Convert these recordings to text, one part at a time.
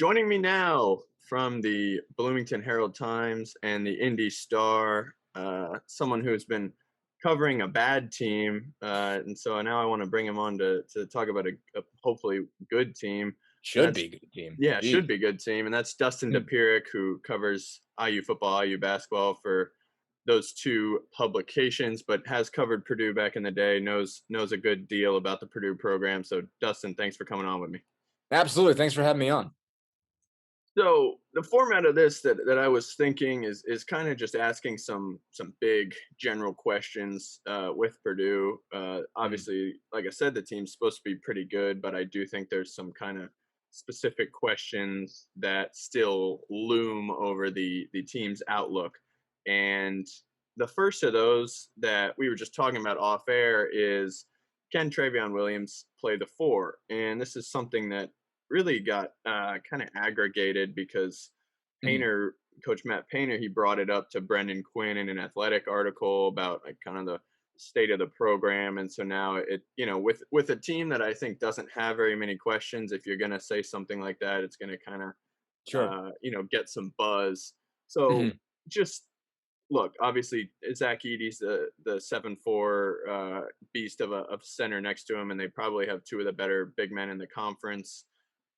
Joining me now from the Bloomington Herald-Times and the Indy Star, someone who's been covering a bad team, and so now I want to bring him on to talk about a hopefully good team. And Should that's be a good team. yeah, it Jeez. should be a good team, and that's Dustin Hmm. Dopirak, who covers IU football, IU basketball for those two publications, but has covered Purdue back in the day. knows a good deal about the Purdue program. So, Dustin, thanks for coming on with me. Absolutely. Thanks for having me on. So the format of this that I was thinking is kind of just asking some big general questions with Purdue. Mm. Obviously, like I said, the team's supposed to be pretty good, but I do think there's some kind of specific questions that still loom over the team's outlook. And the first of those that we were just talking about off air is, can Travion Williams play the four? And this is something that really got kind of aggregated because Mm. Coach Matt Painter, he brought it up to Brendan Quinn in an athletic article about like kind of the state of the program. And so now with a team that I think doesn't have very many questions, if you're going to say something like that, it's going to kind of, Sure. get some buzz. So Hmm. just look, obviously Zach Edey's the 7'4" beast of center next to him, and they probably have two of the better big men in the conference.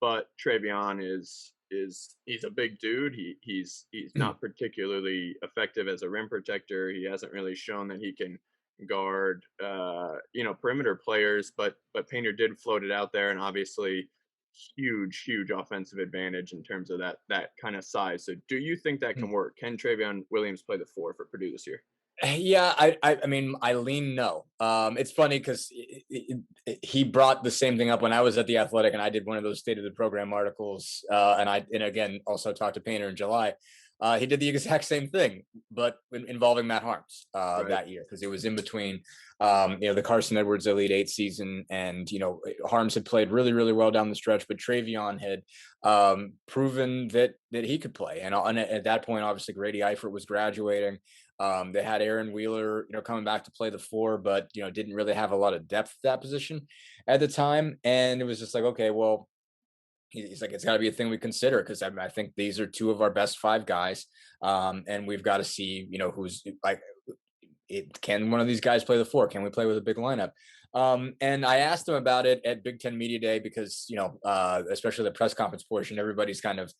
But Travion he's a big dude. He's Hmm. not particularly effective as a rim protector. He hasn't really shown that he can guard perimeter players, but Painter did float it out there, and obviously huge offensive advantage in terms of that kind of size. So do you think that can work? Can Travion Williams play the four for Purdue this year? Yeah, I mean, I lean no. It's funny because he brought the same thing up when I was at the Athletic, and I did one of those state of the program articles, and again also talked to Painter in July. He did the exact same thing, but involving Matt Harms Right. that year because it was in between, the Carson Edwards Elite Eight season, and Harms had played really well down the stretch, but Travion had proven that he could play, and at that point, obviously Grady Eifert was graduating. They had Aaron Wheeler, coming back to play the four, but didn't really have a lot of depth at that position at the time. And it was just like, okay, well, he's like, it's got to be a thing we consider because I think these are two of our best five guys, and we've got to see, who's like, can one of these guys play the four? Can we play with a big lineup? And I asked him about it at Big Ten Media Day because especially the press conference portion, everybody's kind of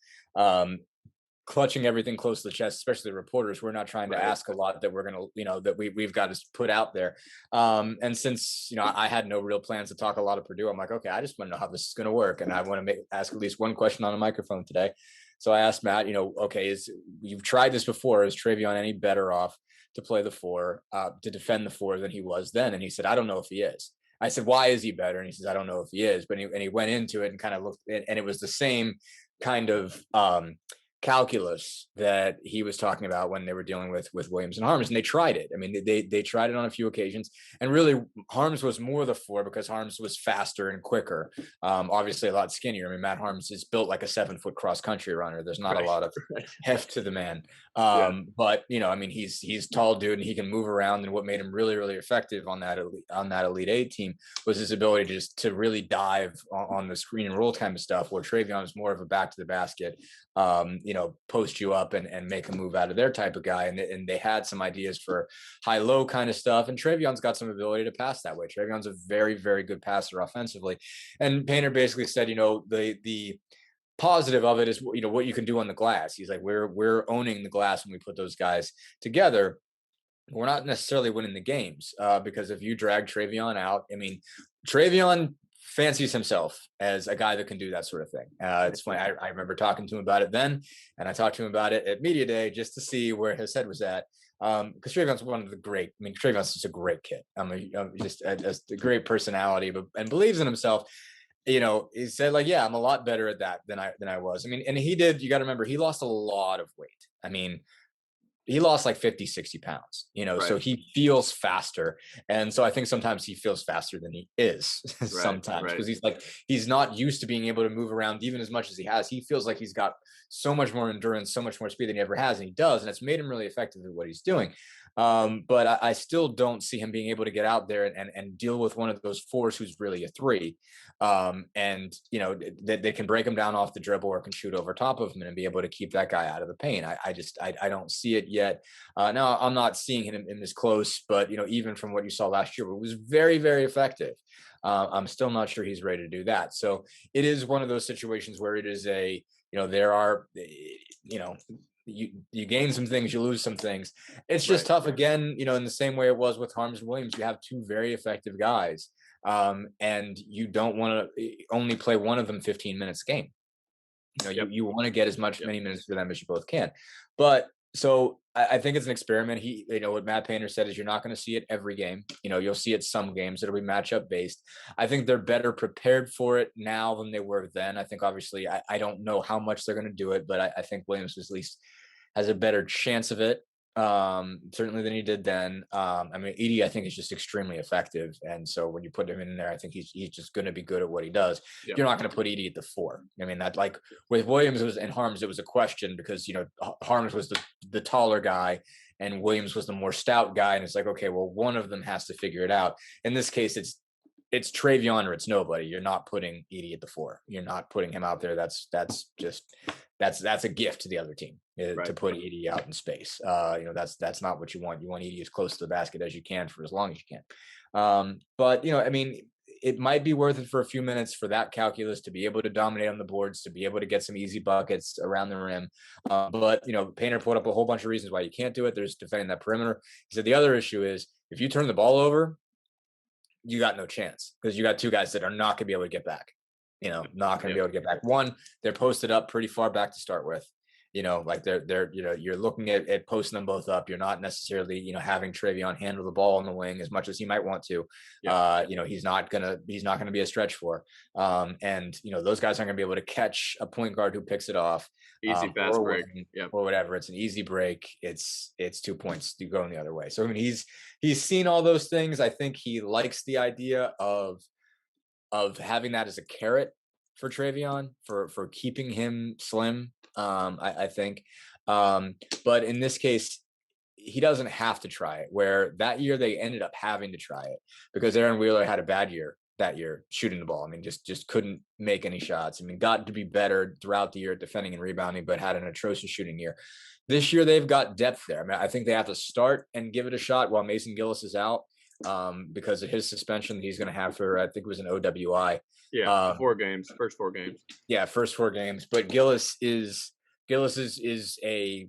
clutching everything close to the chest, especially the reporters. We're not trying to Right. ask a lot that we're going to, that we've got to put out there. And since, I had no real plans to talk a lot of Purdue, I'm like, okay, I just want to know how this is going to work. And I want to ask at least one question on a microphone today. So I asked Matt, okay, you've tried this before. Is Travion any better off to play the four, to defend the four than he was then? And he said, I don't know if he is. I said, why is he better? And he says, I don't know if he is. But he went into it and kind of looked, and it was the same kind of calculus that he was talking about when they were dealing with Williams and Harms, and they tried it. I mean, they tried it on a few occasions, and really Harms was more the four because Harms was faster and quicker. Obviously, a lot skinnier. I mean, Matt Harms is built like a 7-foot cross country runner. There's not a Right. lot of Right. heft to the man, Yeah. but I mean, he's tall dude and he can move around. And what made him really effective on that Elite Eight team was his ability to really dive on the screen and roll kind of stuff. Where Travion is more of a back to the basket, post you up and make a move out of their type of guy. And they had some ideas for high-low kind of stuff. And Travion's got some ability to pass that way. Travion's a very good passer offensively. And Painter basically said, the positive of it is, what you can do on the glass. He's like, we're owning the glass when we put those guys together. We're not necessarily winning the games because if you drag Travion out, I mean, Travion fancies himself as a guy that can do that sort of thing. It's funny. I remember talking to him about it then, and I talked to him about it at Media Day just to see where his head was at. Because Travion's one of the great. I mean, Travion's just a great kid. Just a great personality, and believes in himself. He said like, yeah, I'm a lot better at that than I was. I mean, and he did. You got to remember, he lost a lot of weight. I mean, he lost like 50, 60 pounds, Right. so he feels faster. And so I think sometimes he feels faster than he is Right. sometimes Right. because he's not used to being able to move around even as much as he has. He feels like he's got so much more endurance, so much more speed than he ever has. And he does. And it's made him really effective at what he's doing. But I still don't see him being able to get out there and deal with one of those fours who's really a three. And, they can break him down off the dribble or can shoot over top of him and be able to keep that guy out of the paint. I don't see it yet. Now, I'm not seeing him in this close, but, even from what you saw last year, it was very, very effective. I'm still not sure he's ready to do that. So it is one of those situations where it is there are, you gain some things, you lose some things. It's just tough again, in the same way it was with Harms and Williams. You have two very effective guys, and you don't want to only play one of them 15 minutes a game. You want to get as many minutes for them as you both can. But so I think it's an experiment. What Matt Painter said is you're not going to see it every game. You'll see it some games. It'll be matchup based. I think they're better prepared for it now than they were then. I think obviously I don't know how much they're going to do it, but I think Williams at least has a better chance of it. Certainly than he did then. Edie, I think, is just extremely effective. And so when you put him in there, I think he's just going to be good at what he does. Yep. You're not going to put Edie at the 4. That, like with Williams and Harms, it was a question because, Harms was the taller guy and Williams was the more stout guy. And it's like, okay, well, one of them has to figure it out. In this case, it's Travion or it's nobody. You're not putting Edie at the 4. You're not putting him out there. That's a gift to the other team to put Edie out in space. That's not what you want. You want Edie as close to the basket as you can for as long as you can. But it might be worth it for a few minutes for that calculus to be able to dominate on the boards, to be able to get some easy buckets around the rim. But Painter put up a whole bunch of reasons why you can't do it. There's defending that perimeter. He said the other issue is if you turn the ball over, you got no chance because you got two guys that are not going to be able to get back. Not going to be able to get back. One, they're posted up pretty far back to start with. They're you're looking at posting them both up. You're not necessarily, having Travion handle the ball on the wing as much as he might want to. He's not gonna be a stretch for. And those guys aren't gonna be able to catch a point guard who picks it off. Easy fast break. Or whatever. It's an easy break. It's 2 points going the other way. So he's seen all those things. I think he likes the idea of having that as a carrot for Travion for keeping him slim. I think, but in this case, he doesn't have to try it. Where that year they ended up having to try it because Aaron Wheeler had a bad year that year shooting the ball. Just couldn't make any shots. Got to be better throughout the year at defending and rebounding, but had an atrocious shooting year. This year they've got depth there. I think they have to start and give it a shot while Mason Gillis is out. Because of his suspension that he's going to have for, I think it was an OWI. Yeah, 4 games, first 4 games. Yeah, first 4 games. But Gillis is a,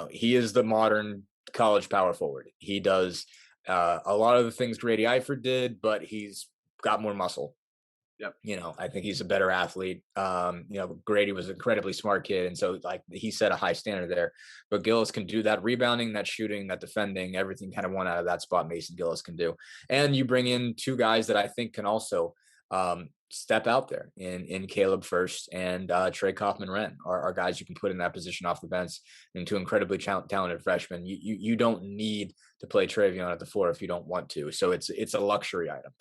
he is the modern college power forward. He does a lot of the things Grady Eifert did, but he's got more muscle. Yep. I think he's a better athlete. Grady was an incredibly smart kid. And so he set a high standard there, but Gillis can do that rebounding, that shooting, that defending, everything kind of won out of that spot. Mason Gillis can do. And you bring in 2 guys that I think can also step out there in Caleb First and Trey Kaufman-Renn are guys you can put in that position off the bench, and 2 incredibly talented freshmen. You don't need to play Travion at the 4 if you don't want to. So it's a luxury item.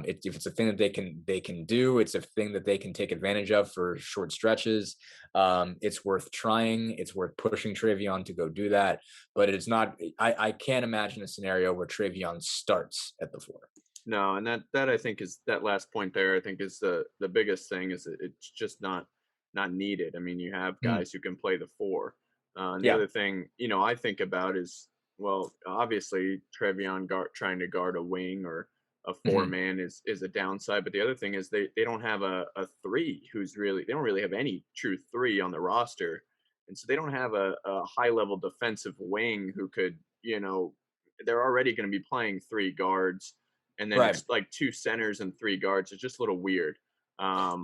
If it's a thing that they can do, it's a thing that they can take advantage of for short stretches. It's worth trying. It's worth pushing Travion to go do that. But it's not. I can't imagine a scenario where Travion starts at the 4. No, and that I think is that last point there. I think is the biggest thing is that it's just not needed. You have guys who can play the 4. And the other thing I think about is, well, obviously Travion trying to guard a wing or a 4-man is a downside. But the other thing is they don't have a 3 they don't really have any true 3 on the roster, and so they don't have a high level defensive wing who could they're already going to be playing 3 guards. And then it's like 2 centers and 3 guards. It's just a little weird. I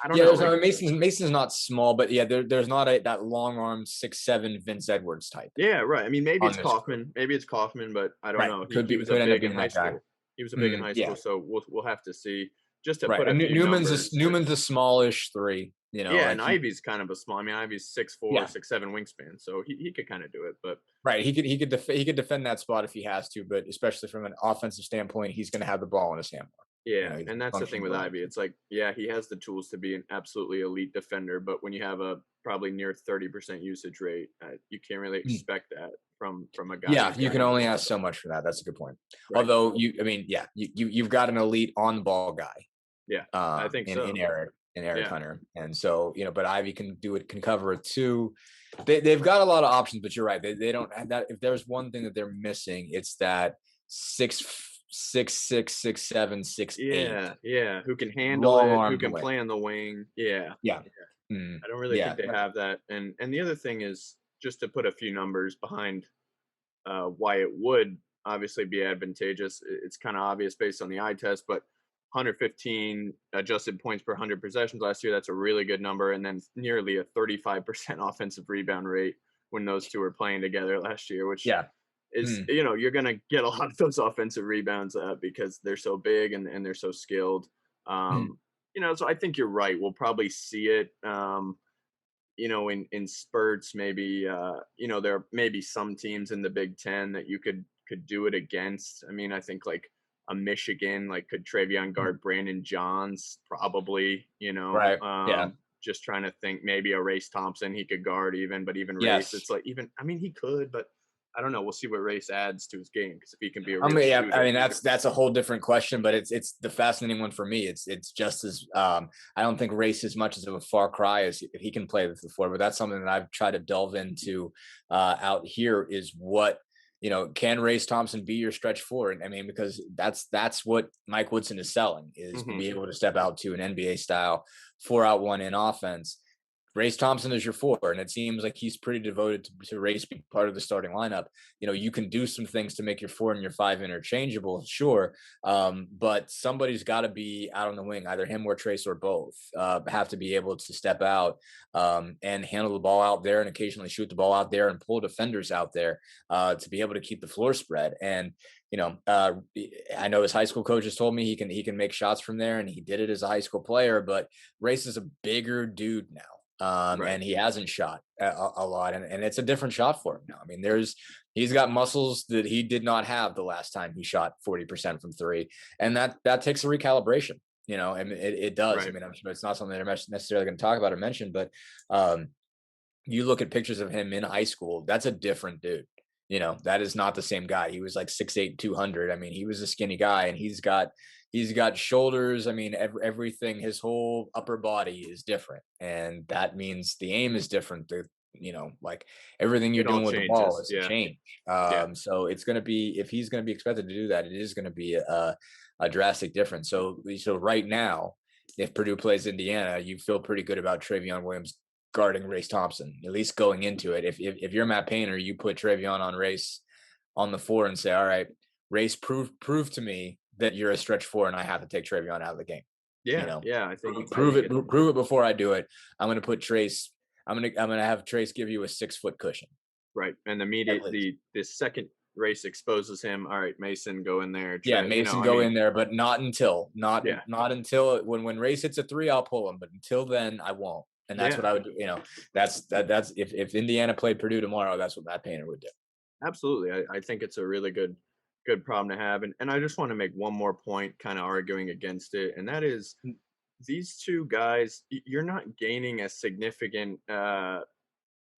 don't know. Mason's not small, but there's not that long arm 6'7" Vince Edwards type. Yeah, right. Maybe it's Kaufman. Maybe it's Kaufman, but I don't know. He was big in high school. He was a big in high school, so we'll have to see. Just to put a few Newman's a smallish 3. And Ivy's kind of a small. Ivy's 6'4", 6'7" wingspan, so he could kind of do it. But he could defend that spot if he has to, but especially from an offensive standpoint, he's going to have the ball in his hand more. Yeah, He's and a that's the thing functioning with guard. Ivy. It's like, yeah, he has the tools to be an absolutely elite defender, but when you have a probably near 30% usage rate, you can't really Mm. expect that from a guy Yeah, who's you got can any only ball ask so skills. much for that. That's a good point. Right. Although I mean, yeah, you've got an elite on ball guy, Yeah, I think in so. Eric Yeah. Hunter, and so but Ivy can do it, can cover it too. They've got a lot of options, but you're right. They don't have that. If there's one thing that they're missing, it's that 6'6", 6'7", 6'8", Yeah, yeah, who can handle long it, who arm to can win. play on the wing. Yeah. Yeah. Yeah. Mm, I don't really yeah. think they have that. And the other thing is just to put a few numbers behind why it would obviously be advantageous. It's kind of obvious based on the eye test, but 115 adjusted points per 100 possessions last year. That's a really good number. And then nearly a 35% offensive rebound rate when those two were playing together last year, which Yeah. is, Mm, you're going to get a lot of those offensive rebounds because they're so big and they're so skilled. mm, So I think you're right. We'll probably see it. In spurts, maybe there may be some teams in the Big Ten that you could do it against. I mean, I think like a Michigan, like could Travion mm. guard Brandon Johns? Probably, Right. Yeah. just trying to think maybe a Race Thompson he could guard even, but even Race, Yes. it's like even I mean he could, but I don't know. We'll see what Race adds to his game because if he can be a I real mean, yeah, I shooter. mean that's a whole different question, but it's the fascinating one for me. It's just as I don't think race as much as of a far cry as if he can play with the floor, but that's something that I've tried to delve into out here is what can Race Thompson be your stretch four? And I mean, because that's what Mike Woodson is selling is to Hmm. be able to step out to an NBA style 4-out 1-in offense. Race Thompson is your four, and it seems like he's pretty devoted to Race being part of the starting lineup. You can do some things to make your 4 and your 5 interchangeable, sure, but somebody's got to be out on the wing, either him or Trace or both. Have to be able to step out and handle the ball out there, and occasionally shoot the ball out there and pull defenders out there to be able to keep the floor spread. And I know his high school coaches told me he can make shots from there, and he did it as a high school player. But Race is a bigger dude now. Right. And he hasn't shot a lot, and it's a different shot for him now. I mean, he's got muscles that he did not have the last time he shot 40% from three, and that takes a recalibration. And it does. I Right. mean, I'm sure it's not something they're necessarily going to talk about or mention, but um, you look at pictures of him in high school, that's a different dude. That is not the same guy. He was like 6'8", 200. I mean, he was a skinny guy, and he's got shoulders. I mean, everything, his whole upper body is different. And that means the aim is different. Like everything you're It all doing with the ball changes. is a Yeah. change. Yeah. So it's going to be, if he's going to be expected to do that, it is going to be a drastic difference. So right now, if Purdue plays Indiana, you feel pretty good about Travion Williams guarding Race Thompson, at least going into it. If you're Matt Painter, you put Travion on Race on the floor and say, all right, Race, prove to me that you're a stretch four and I have to take Travion out of the game. Yeah. Yeah. I Prove think it, it's prove it before I do it. I'm going to put Trace. I'm gonna have Trace give you a 6-foot cushion. right. And At least. the second Race exposes him. All right, Mason, go in there. Yeah, Mason I go mean, in there, but not until yeah. when Race hits a three, I'll pull him. But until then, I won't. And that's Yeah. what I would do. That's if Indiana played Purdue tomorrow, that's what Matt Painter would do. Absolutely. I think it's a really good problem to have. And I just want to make one more point kind of arguing against it. And that is these two guys, you're not gaining a significant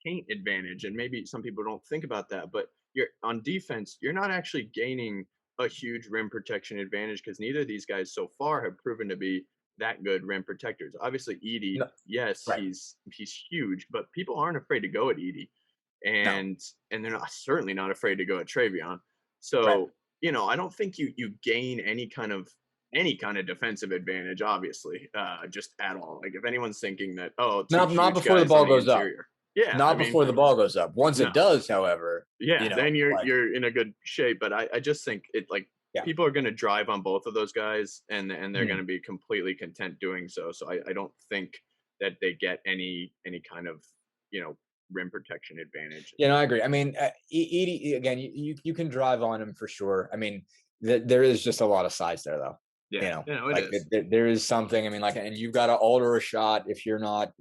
paint advantage. And maybe some people don't think about that, but you're on defense, you're not actually gaining a huge rim protection advantage because neither of these guys so far have proven to be that good rim protectors. Obviously, Edie, No, yes, right. he's huge, but people aren't afraid to go at Edie, No, and they're not certainly not afraid to go at Travion. right. So I don't think you gain any kind of defensive advantage, obviously, just at all. Like if anyone's thinking that two Not huge before the guys on ball the goes up. interior, yeah, I Not mean, before the ball goes up. Once no, it does, however, yeah, then like you're in a good shape. But I just think it like yeah. people are going to drive on both of those guys, and they're going Mhm. to be completely content doing so. So I don't think that they get any kind of you know rim protection advantage. I agree. I mean, Edie again. You can drive on him for sure. I mean, there is just a lot of size there, though. Yeah, it Like is. there is something. I mean, like, and you've got to alter a shot if you're not,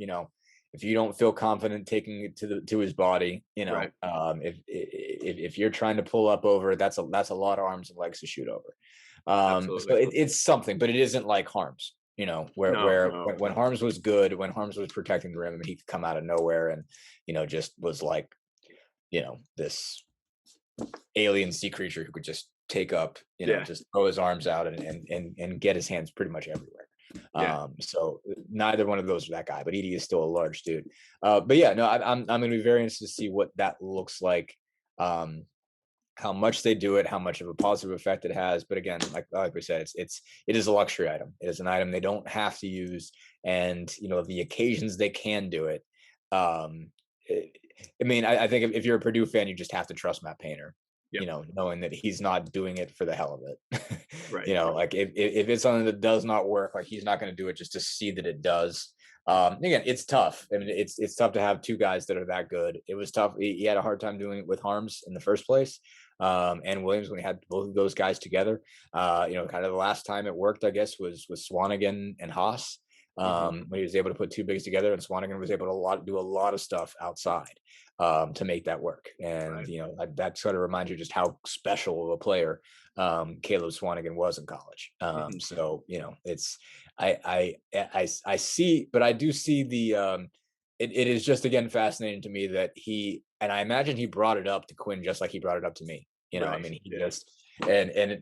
if you don't feel confident taking it to his body. Right. If you're trying to pull up over, that's a lot of arms and legs to shoot over. So Absolutely. it's something, but it isn't like Harms, No, where no. when Harms was good, when Harms was protecting the rim, and he could come out of nowhere and just was like this alien sea creature who could just take up, Yeah, just throw his arms out and get his hands pretty much everywhere. yeah, So neither one of those are that guy, but Edie is still a large dude. But yeah, no, I'm going to be very interested to see what that looks like. Um, how much they do it, how much of a positive effect it has. But again, like we said, it is a luxury item. It is an item they don't have to use, and the occasions they can do it. Um, I mean, I think if you're a Purdue fan, you just have to trust Matt Painter. yep, Knowing that he's not doing it for the hell of it. right. Like if it's something that does not work, like he's not going to do it just to see that it does. Again, it's tough. I mean, it's tough to have two guys that are that good. It was tough. He had a hard time doing it with Harms in the first place. And Williams, when he had both of those guys together, kind of the last time it worked, I guess, was Swanigan and Haas. Hmm. When he was able to put two bigs together, and Swanigan was able to do a lot of stuff outside to make that work. And Right. that sort of reminds you just how special of a player Caleb Swanigan was in college. Hmm. So it's I see, but I do see the it is just again fascinating to me that and I imagine he brought it up to Quinn just like he brought it up to me. I Right. mean, he Yeah. just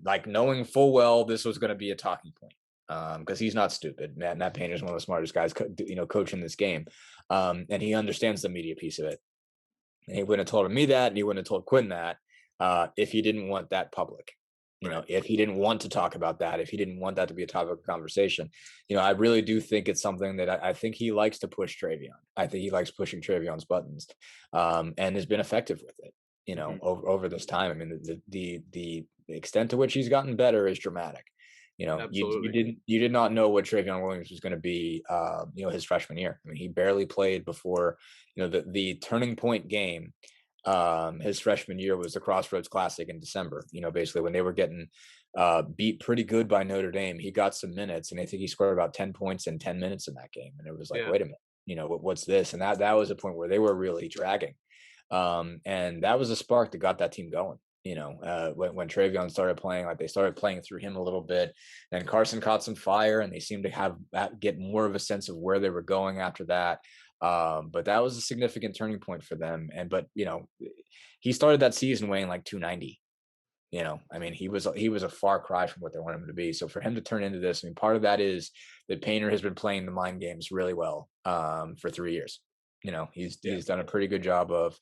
like knowing full well this was going to be a talking point because he's not stupid. Matt Painter is one of the smartest guys, coaching this game, and he understands the media piece of it. And he wouldn't have told me that, and he wouldn't have told Quinn that if he didn't want that public. Right. If he didn't want to talk about that, if he didn't want that to be a topic of conversation, I really do think it's something that I think he likes to push Travion. I think he likes pushing Travion's buttons, and has been effective with it. Hmm. Over this time. I mean, the extent to which he's gotten better is dramatic. Absolutely. You did not know what Travion Williams was going to be. His freshman year. I mean, he barely played before. The turning point game. His freshman year was the Crossroads Classic in December. Basically when they were getting beat pretty good by Notre Dame, he got some minutes, and I think he scored about 10 points in 10 minutes in that game. And it was like, Yeah. wait a minute, what's this? And that was a point where they were really dragging. And that was a spark that got that team going. When Travion started playing, like they started playing through him a little bit, and Carson caught some fire, and they seemed to get more of a sense of where they were going after that. But that was a significant turning point for them. But he started that season weighing like 290. I mean, he was a far cry from what they wanted him to be. So for him to turn into this, I mean, part of that is that Painter has been playing the mind games really well for 3 years. Yeah. He's done a pretty good job of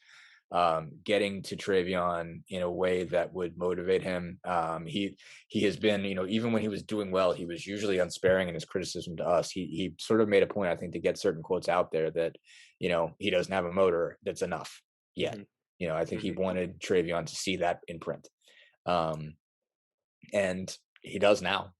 getting to Travion in a way that would motivate him. He has been, even when he was doing well, he was usually unsparing in his criticism to us. He sort of made a point, I think, to get certain quotes out there that, he doesn't have a motor that's enough yet. Hmm. I think he Hmm. wanted Travion to see that in print. And he does now.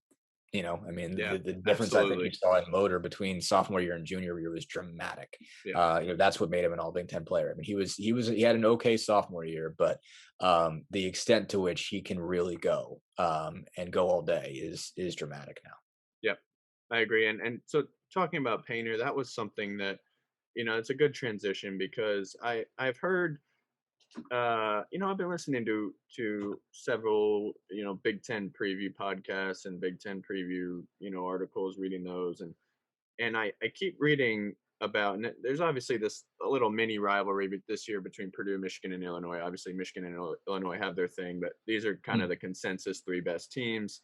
I mean, Yeah. the difference I think you Absolutely. saw in motor between sophomore year and junior year was dramatic. Yeah. That's what made him an All Big Ten player. I mean, he had an okay sophomore year, but the extent to which he can really go and go all day is dramatic now. Yep. I agree. And so talking about Painter, that was something that, it's a good transition because I've heard I've been listening to several, Big Ten preview podcasts and Big Ten preview, articles, reading those, and I keep reading about, and there's obviously this a little mini rivalry this year between Purdue, Michigan, and Illinois. Obviously, Michigan and Illinois have their thing, but these are kind of Mm. the consensus three best teams.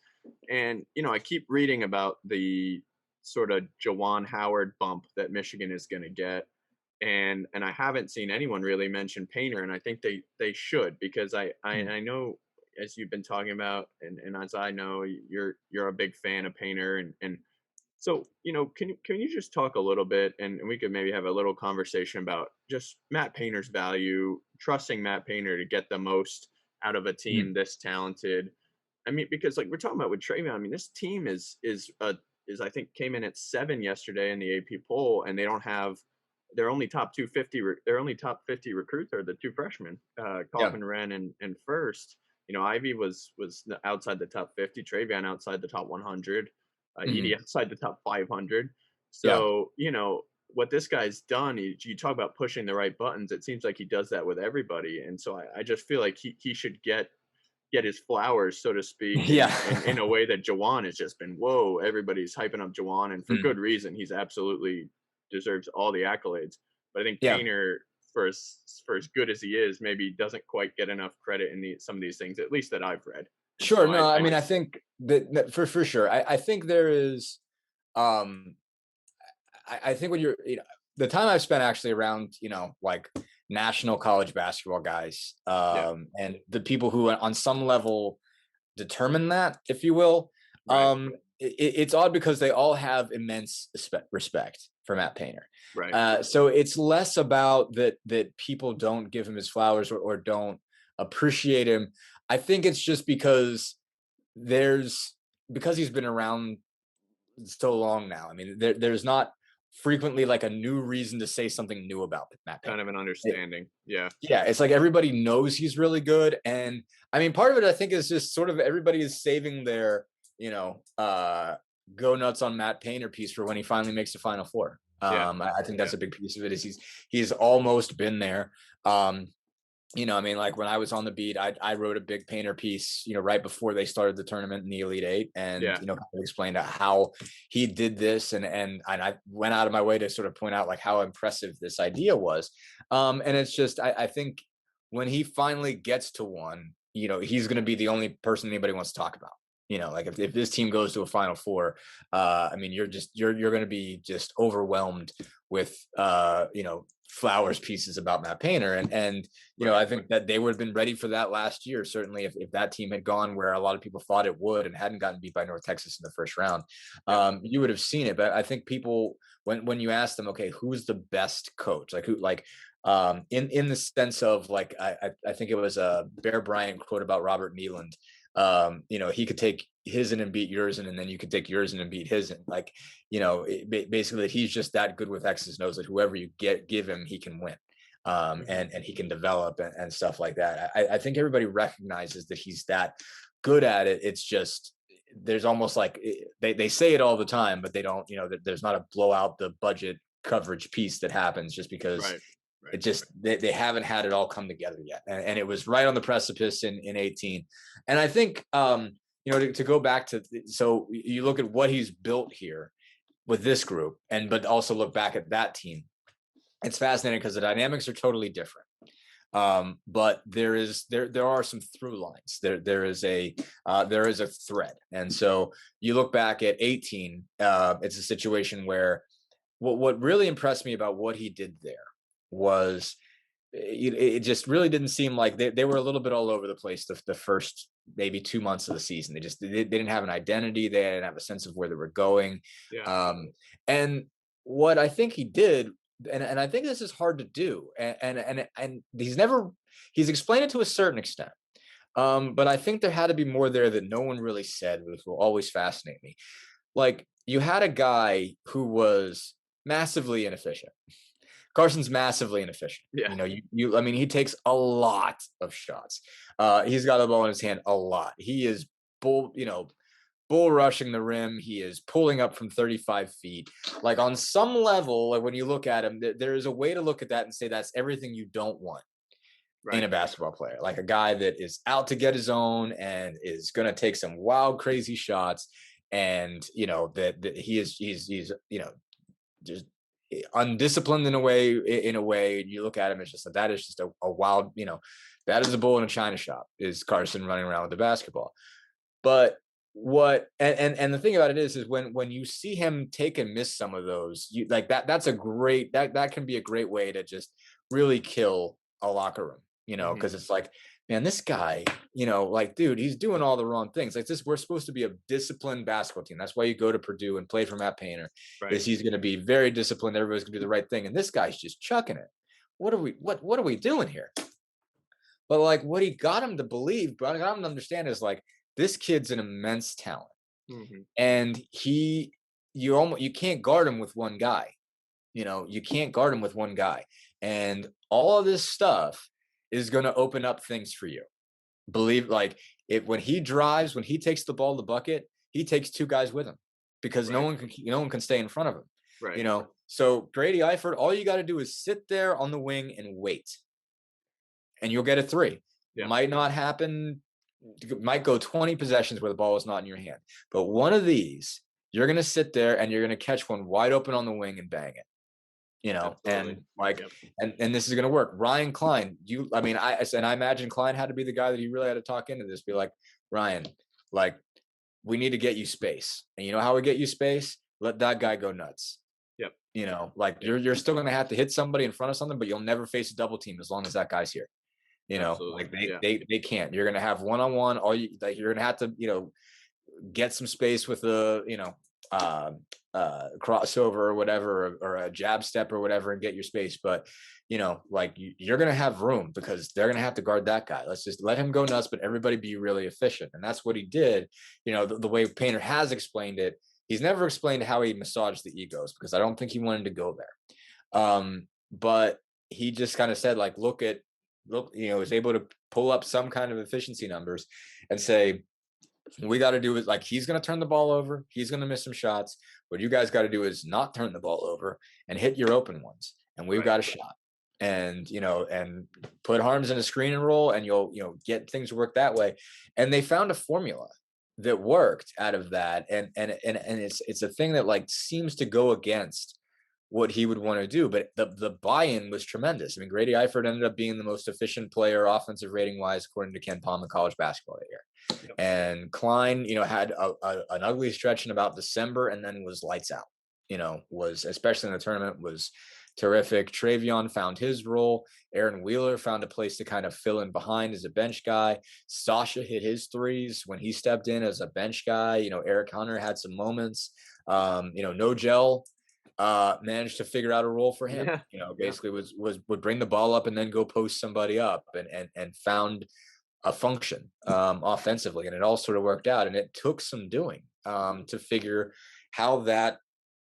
And I keep reading about the sort of Jawan Howard bump that Michigan is going to get, and I haven't seen anyone really mention Painter, and I think they should, because Mm. I know, as you've been talking about, and as I know, you're a big fan of Painter, and so, can you just talk a little bit, and we could maybe have a little conversation about just Matt Painter's value, trusting Matt Painter to get the most out of a Mm. team this talented. I mean, because like we're talking about with Travion, I mean, this team is I think came in at 7 yesterday in the AP poll, and they don't have their only top 250. Their only top 50 recruits are the two freshmen, Yeah. Kaufman Wren and First. Ivy was outside the top 50. Travion outside the top 100. Hmm. Edie outside the top 500. Yeah. So, what this guy's done, you talk about pushing the right buttons. It seems like he does that with everybody. And so I just feel like he should get get his flowers, so to speak, Yeah. in a way that Jawan has just been, whoa, everybody's hyping up Jawan, and for Mm. good reason. He's absolutely deserves all the accolades. But I think Yeah. Painter, for as good as he is, maybe doesn't quite get enough credit in some of these things, at least that I've read. And Sure. so No, I I mean, I just think that for sure. I think there is, um, I think when the time I've spent actually around, like national college basketball guys, yeah, and the people who on some level determine that, if you will, right, it's odd because they all have immense respect for Matt Painter. right, So it's less about that people don't give him his flowers or don't appreciate him. I think it's just because he's been around so long now. I mean, there's not frequently like a new reason to say something new about Matt kind Painter. of an understanding. Yeah, Yeah, it's like everybody knows he's really good, and I mean, part of it I think is just sort of everybody is saving their, go nuts on Matt Painter piece for when he finally makes the Final Four. yeah, I think yeah, that's a big piece of it. Is he's almost been there. I mean, like when I was on the beat, I wrote a big Painter piece, right before they started the tournament in the Elite Eight, and yeah, kind of explained how he did this, and I went out of my way to sort of point out like how impressive this idea was, and it's just I think when he finally gets to one, he's going to be the only person anybody wants to talk about. Like if this team goes to a Final Four, I mean, you're going to be just overwhelmed with flowers pieces about Matt Painter, and right, I think that they would have been ready for that last year. Certainly, if that team had gone where a lot of people thought it would and hadn't gotten beat by North Texas in the first round, yeah, you would have seen it. But I think people, when you ask them, okay, who's the best coach? Like who, like in the sense of like I think it was a Bear Bryant quote about Robert Nealand. He could take his and beat yours, and then you could take yours and beat his, and like basically that he's just that good with X's and O's that whoever you give him, he can win. mhm, And he can develop and stuff like that. I think everybody recognizes that he's that good at it. It's just there's almost like they say it all the time, but they don't. There's not a blowout the budget coverage piece that happens just because right, it right, just they haven't had it all come together yet, and it was right on the precipice in 18. And I think to go back to, so you look at what he's built here with this group, but also look back at that team. It's fascinating because the dynamics are totally different. But there are some through lines. There is a thread, and so you look back at 18. It's a situation where what really impressed me about what he did there was it just really didn't seem like they were a little bit all over the place the first maybe 2 months of the season. They didn't have an identity. They didn't have a sense of where they were going. yeah, And what I think he did, and I think this is hard to do, and he's explained it to a certain extent. But I think there had to be more there that no one really said, which will always fascinate me. Like you had a guy who was massively inefficient. Carson's massively inefficient. yeah, I mean, he takes a lot of shots. He's got the ball in his hand a lot. He is bull rushing the rim. He is pulling up from 35 feet. Like on some level, like when you look at him, there is a way to look at that and say that's everything you don't want in right, a basketball player. Like a guy that is out to get his own and is going to take some wild, crazy shots. And that he's just undisciplined in a way. You look at him, it's just that is just a wild, that is a bull in a china shop. Is Carson running around with the basketball? But and the thing about it is when you see him take and miss some of those, you like that's a great that can be a great way to just really kill a locker room, hmm, because it's like, man, this guy, like, dude, he's doing all the wrong things. Like this, we're supposed to be a disciplined basketball team. That's why you go to Purdue and play for Matt Painter, right, is he's going to be very disciplined. Everybody's going to do the right thing, and this guy's just chucking it. What are we doing here? But like what he got him to believe, but I got him to understand is like this kid's an immense talent, hmm, and you can't guard him with one guy. You can't guard him with one guy, and all of this stuff is going to open up things for you. Believe like it when he drives, when he takes the ball to the bucket, he takes two guys with him because right, no one can stay in front of him. right, So Grady Eifert, all you got to do is sit there on the wing and wait, and you'll get a three. yeah, Might not happen might go 20 possessions where the ball is not in your hand. But one of these, you're going to sit there and you're going to catch one wide open on the wing and bang it. Absolutely. And like, Yep. and this is going to work. Ryan Klein, I imagine Klein had to be the guy that he really had to talk into this, be like, Ryan, like, we need to get you space. And you know how we get you space? Let that guy go nuts. Yep. Like you're still going to have to hit somebody in front of something, but you'll never face a double team as long as that guy's here. Absolutely. Like Yeah. they can't. You're going to have one-on-one. You're going to have to, get some space with uh, crossover or whatever, or a jab step or whatever, and get your space. But like you're going to have room because they're going to have to guard that guy. Let's just let him go nuts, but everybody be really efficient. And that's what he did. The way Painter has explained it, he's never explained how he massaged the egos, because I don't think he wanted to go there. But he just kind of said, like, look, is able to pull up some kind of efficiency numbers and say, we got to do is, like, he's going to turn the ball over. He's going to miss some shots. What you guys got to do is not turn the ball over and hit your open ones. And we've got a shot. And, and put Harms in a screen and roll, and you'll get things to work that way. And they found a formula that worked out of that. And it's a thing that, like, seems to go against what he would want to do, but the buy-in was tremendous. I mean, Grady Eifert ended up being the most efficient player offensive rating wise, according to Ken Palm in college basketball that year. Yep. And Klein, had an ugly stretch in about December, and then was lights out. Was, especially in the tournament, was terrific. Travion found his role. Aaron Wheeler found a place to kind of fill in behind as a bench guy. Sasha hit his threes when he stepped in as a bench guy. Eric Hunter had some moments. No gel managed to figure out a role for him. Basically would bring the ball up and then go post somebody up, and found a function offensively, and it all sort of worked out. And it took some doing to figure how that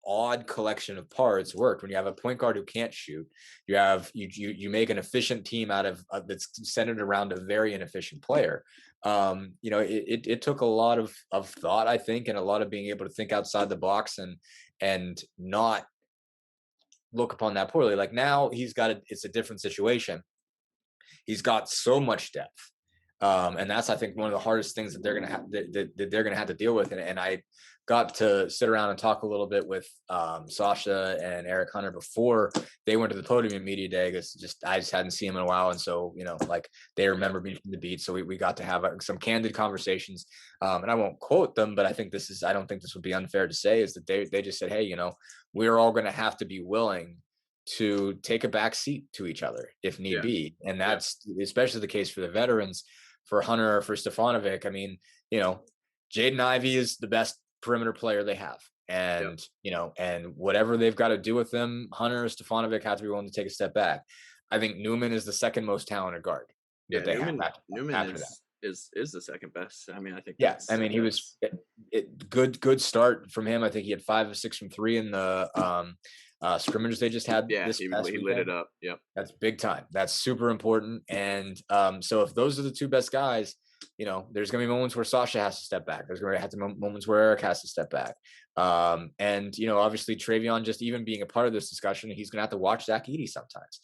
odd collection of parts worked. When you have a point guard who can't shoot, you make an efficient team out of that's centered around a very inefficient player. It took a lot of thought, I think, and a lot of being able to think outside the box and not look upon that poorly. Like, now it's a different situation. He's got so much depth. And that's, I think, one of the hardest things that they're going to have that they're going to have to deal with. And I got to sit around and talk a little bit with Sasha and Eric Hunter before they went to the podium media day, because I just hadn't seen him in a while. And so, like, they remember me from the beat. So we got to have some candid conversations. And I won't quote them, but I don't think this would be unfair to say, is that they just said, hey, we're all going to have to be willing to take a back seat to each other if need be. And that's especially the case for the veterans. For Hunter or for Stefanovic, I mean, Jaden Ivey is the best perimeter player they have. And, and whatever they've got to do with them, Hunter or Stefanovic have to be willing to take a step back. I think Newman is the second most talented guard that they Newman, have. Newman is the second best. I mean, I think. I mean, he was good start from him. I think he had 5 of 6 from 3 in the scrimmages they just had. He lit it up. Yep, that's big time. That's super important. And so if those are the two best guys, there's going to be moments where Sasha has to step back. There's going to have to be moments where Eric has to step back. And obviously Travion, just even being a part of this discussion, he's going to have to watch Zach Edey sometimes.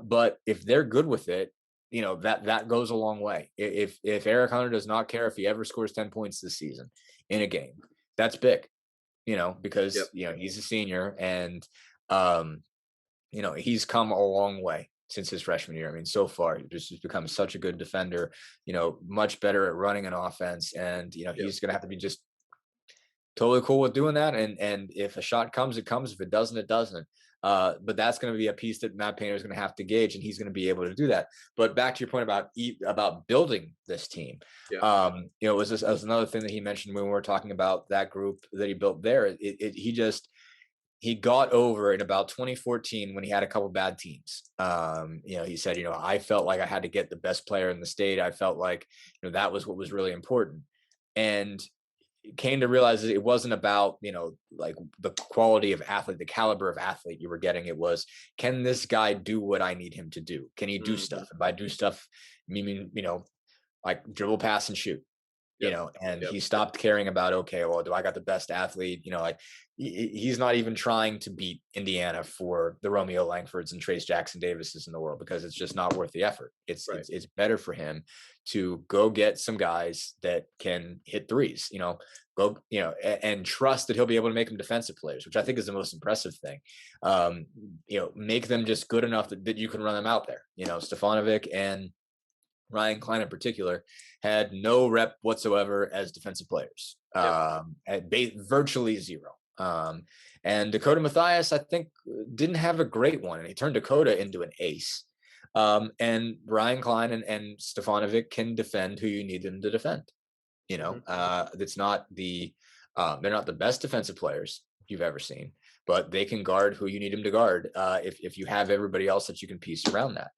But if they're good with it, that goes a long way. If Eric Hunter does not care if he ever scores 10 points this season in a game, that's big. Because he's a senior, and he's come a long way since his freshman year. I mean, so far he's become such a good defender, much better at running an offense, and he's going to have to be just totally cool with doing that. And if a shot comes, it comes. If it doesn't, it doesn't. But that's going to be a piece that Matt Painter is going to have to gauge, and he's going to be able to do that. But back to your point about building this team, it was another thing that he mentioned when we were talking about that group that he built there. He got over in about 2014 when he had a couple bad teams. He said, I felt like I had to get the best player in the state. I felt like, that was what was really important. And came to realize that it wasn't about, like the quality of athlete, the caliber of athlete you were getting. It was, can this guy do what I need him to do? Can he do stuff? And by do stuff, meaning, like dribble, pass, and shoot. you Yep. know, and Yep. he stopped caring about, okay, well, do I got the best athlete? You know, like he's not even trying to beat Indiana for the Romeo Langfords and Trace Jackson Davises in the world because it's just not worth the effort. It's Right. it's better for him to go get some guys that can hit threes, you know, go, you know, and trust that he'll be able to make them defensive players, which I think is the most impressive thing. You know, make them just good enough that you can run them out there. You know, Stefanovic and Ryan Klein in particular had no rep whatsoever as defensive players, Yep. at virtually zero. And Dakota Mathias, I think, didn't have a great one, and he turned Dakota into an ace. And Ryan Klein and Stefanovic can defend who you need them to defend. You know, Hmm. it's not they're not the best defensive players you've ever seen, but they can guard who you need them to guard if you have everybody else that you can piece around that.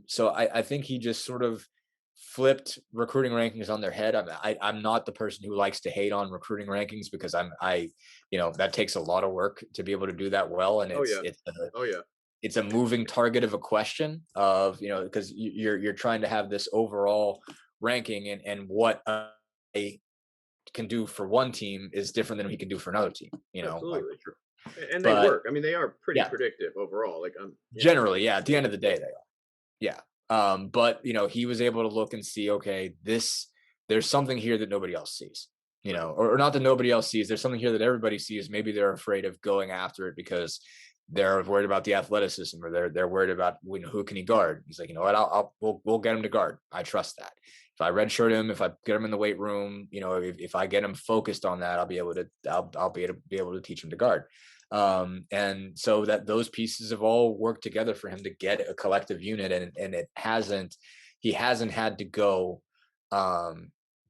So I think he just sort of flipped recruiting rankings on their head. I'm not the person who likes to hate on recruiting rankings because you know, that takes a lot of work to be able to do that well, and Oh yeah. Oh yeah. it's a moving target of a question of, you know, because you're trying to have this overall ranking, and what a can do for one team is different than what he can do for another team, you know, like, Absolutely. And they but work. I mean, they are pretty yeah, predictive overall. Like, yeah. generally, yeah, at the end of the day, they are. Yeah. But you know, he was able to look and see, okay, there's something here that nobody else sees, you Right. know, or not that nobody else sees. There's something here that everybody sees. Maybe they're afraid of going after it because they're worried about the athleticism, or they're worried about, you know, who can he guard. He's like, you know what, we'll get him to guard. I trust that. If I redshirt him, if I get him in the weight room, you know, if I get him focused on that, I'll be able to teach him to guard. And so that those pieces have all worked together for him to get a collective unit, and he hasn't had to go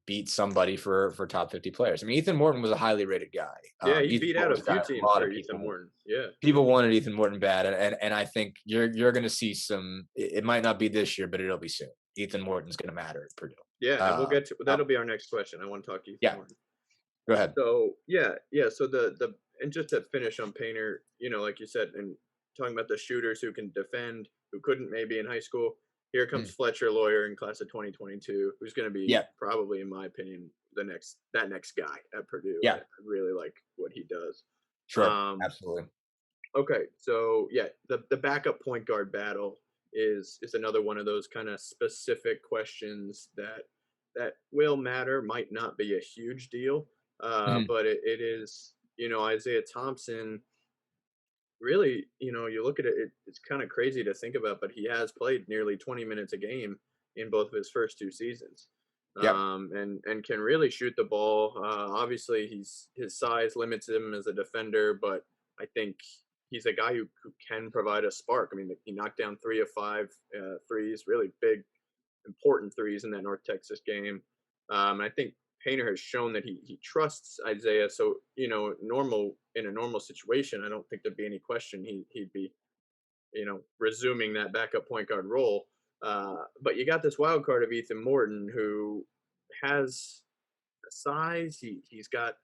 beat somebody for top 50 players. I mean, Ethan Morton was a highly rated guy. Yeah, he Ethan beat out Morton a was a few guy a teams lot for of Ethan Morton. Yeah. people wanted Ethan Morton bad, and I think you're going to see some. It might not be this year, but it'll be soon. Ethan Morton's going to matter at Purdue. Yeah, and we'll Uh, get to that'll be our next question. I want to talk to Ethan yeah, Morton. go ahead. So yeah. So the and just to finish on Painter, you know, like you said, and talking about the shooters who can defend, who couldn't maybe in high school. Here comes Mm, Fletcher Lawyer in class of 2022, who's going to be yeah, probably, in my opinion, that next guy at Purdue. I yeah, really like what he does. sure, Um, absolutely. okay, so yeah, the backup point guard battle is another one of those kind of specific questions that will matter, might not be a huge deal, Mhm. but it is, you know, Isaiah Thompson. Really, you know, you look at it, it's kind of crazy to think about, but he has played nearly 20 minutes a game in both of his first two seasons, Yep. and can really shoot the ball. Obviously, his size limits him as a defender, but I think he's a guy who can provide a spark. I mean, he knocked down 3 of 5 threes, really big, important threes in that North Texas game. And I think Painter has shown that he trusts Isaiah. So, you know, in a normal situation, I don't think there'd be any question he'd be, you know, resuming that backup point guard role. But you got this wild card of Ethan Morton, who has the size. He's got,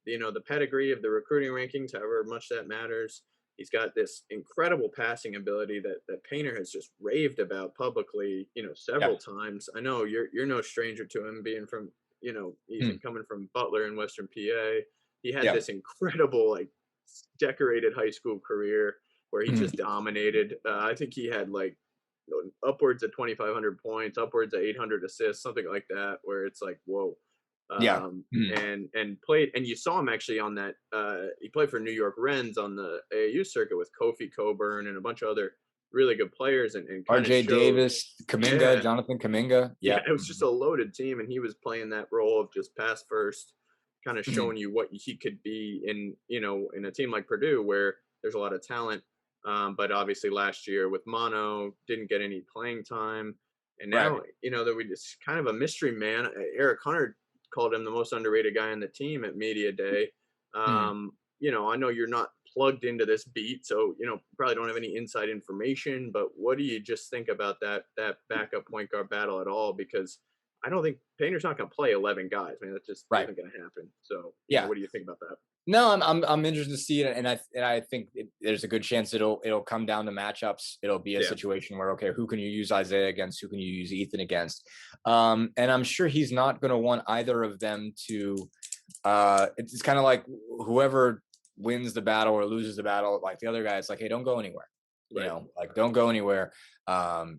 you know, the pedigree of the recruiting rankings, however much that matters. He's got this incredible passing ability that Painter has just raved about publicly, you know, several Yep. times. I know you're no stranger to him, being from, you know, he's Mm, coming from Butler in Western PA. He had yeah. this incredible, like, decorated high school career where he Mhm. just dominated. I think he had like, you know, upwards of 2,500 points, upwards of 800 assists, something like that, where it's like, whoa. Yeah. Mhm. And played, and you saw him actually on that. He played for New York Rens on the AAU circuit with Kofi Coburn and a bunch of other really good players, and kind of RJ showed, Davis, Kaminga, yeah, Jonathan Kaminga. yeah, Yeah. it was just Mhm. a loaded team, and he was playing that role of just pass first, kind of Mhm. showing you what he could be in, you know, in a team like Purdue where there's a lot of talent. But obviously last year with Mono didn't get any playing time, and Right. now, you know, that we just kind of a mystery man. Eric Hunter called him the most underrated guy on the team at media day. Mhm. You know, I know you're not plugged into this beat, so, you know, probably don't have any inside information. But what do you just think about that backup point guard battle at all? Because I don't think Painter's not going to play 11 guys. Man, that just Right. isn't going to happen. So, you know, Yeah. what do you think about that? No, I'm interested to see it, and I think there's a good chance it'll come down to matchups. It'll be a Yeah, situation where, okay, who can you use Isaiah against? Who can you use Ethan against? And I'm sure he's not going to want either of them to. It's kind of like whoever wins the battle or loses the battle, like the other guy, it's like, hey, don't go anywhere. right. Like don't go anywhere.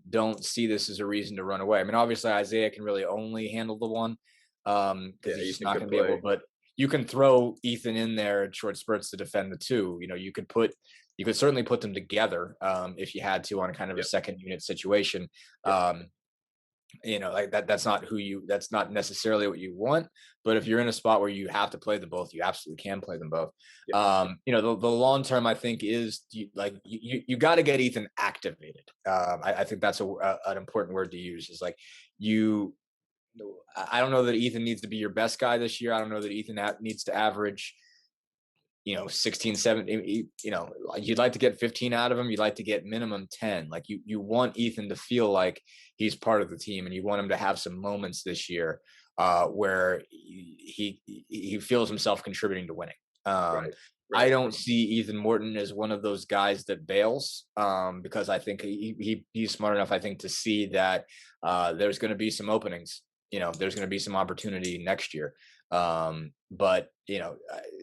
Don't see this as a reason to run away. I mean, obviously Isaiah can really only handle the one because Yeah, he's just Ethan not could going to be able. play. But you can throw Ethan in there in short spurts to defend the two. You could certainly put them together if you had to on kind of a Yep, second unit situation. yep, Um, like that's not necessarily what you want, but if you're in a spot where you have to play them both, you absolutely can play them both. yep. The long term, I think, is you got to get Ethan activated. I think that's an important word to use, is like you I don't know that Ethan needs to be your best guy this year. I don't know that Ethan needs to average 16, 17. You'd like to get 15 out of him. You'd like to get minimum 10. Like you want Ethan to feel like he's part of the team, and you want him to have some moments this year where he feels himself contributing to winning. Right, I right. don't see Ethan Morton as one of those guys that bails, because I think he's smart enough, I think, to see that there's going to be some openings. There's going to be some opportunity next year. But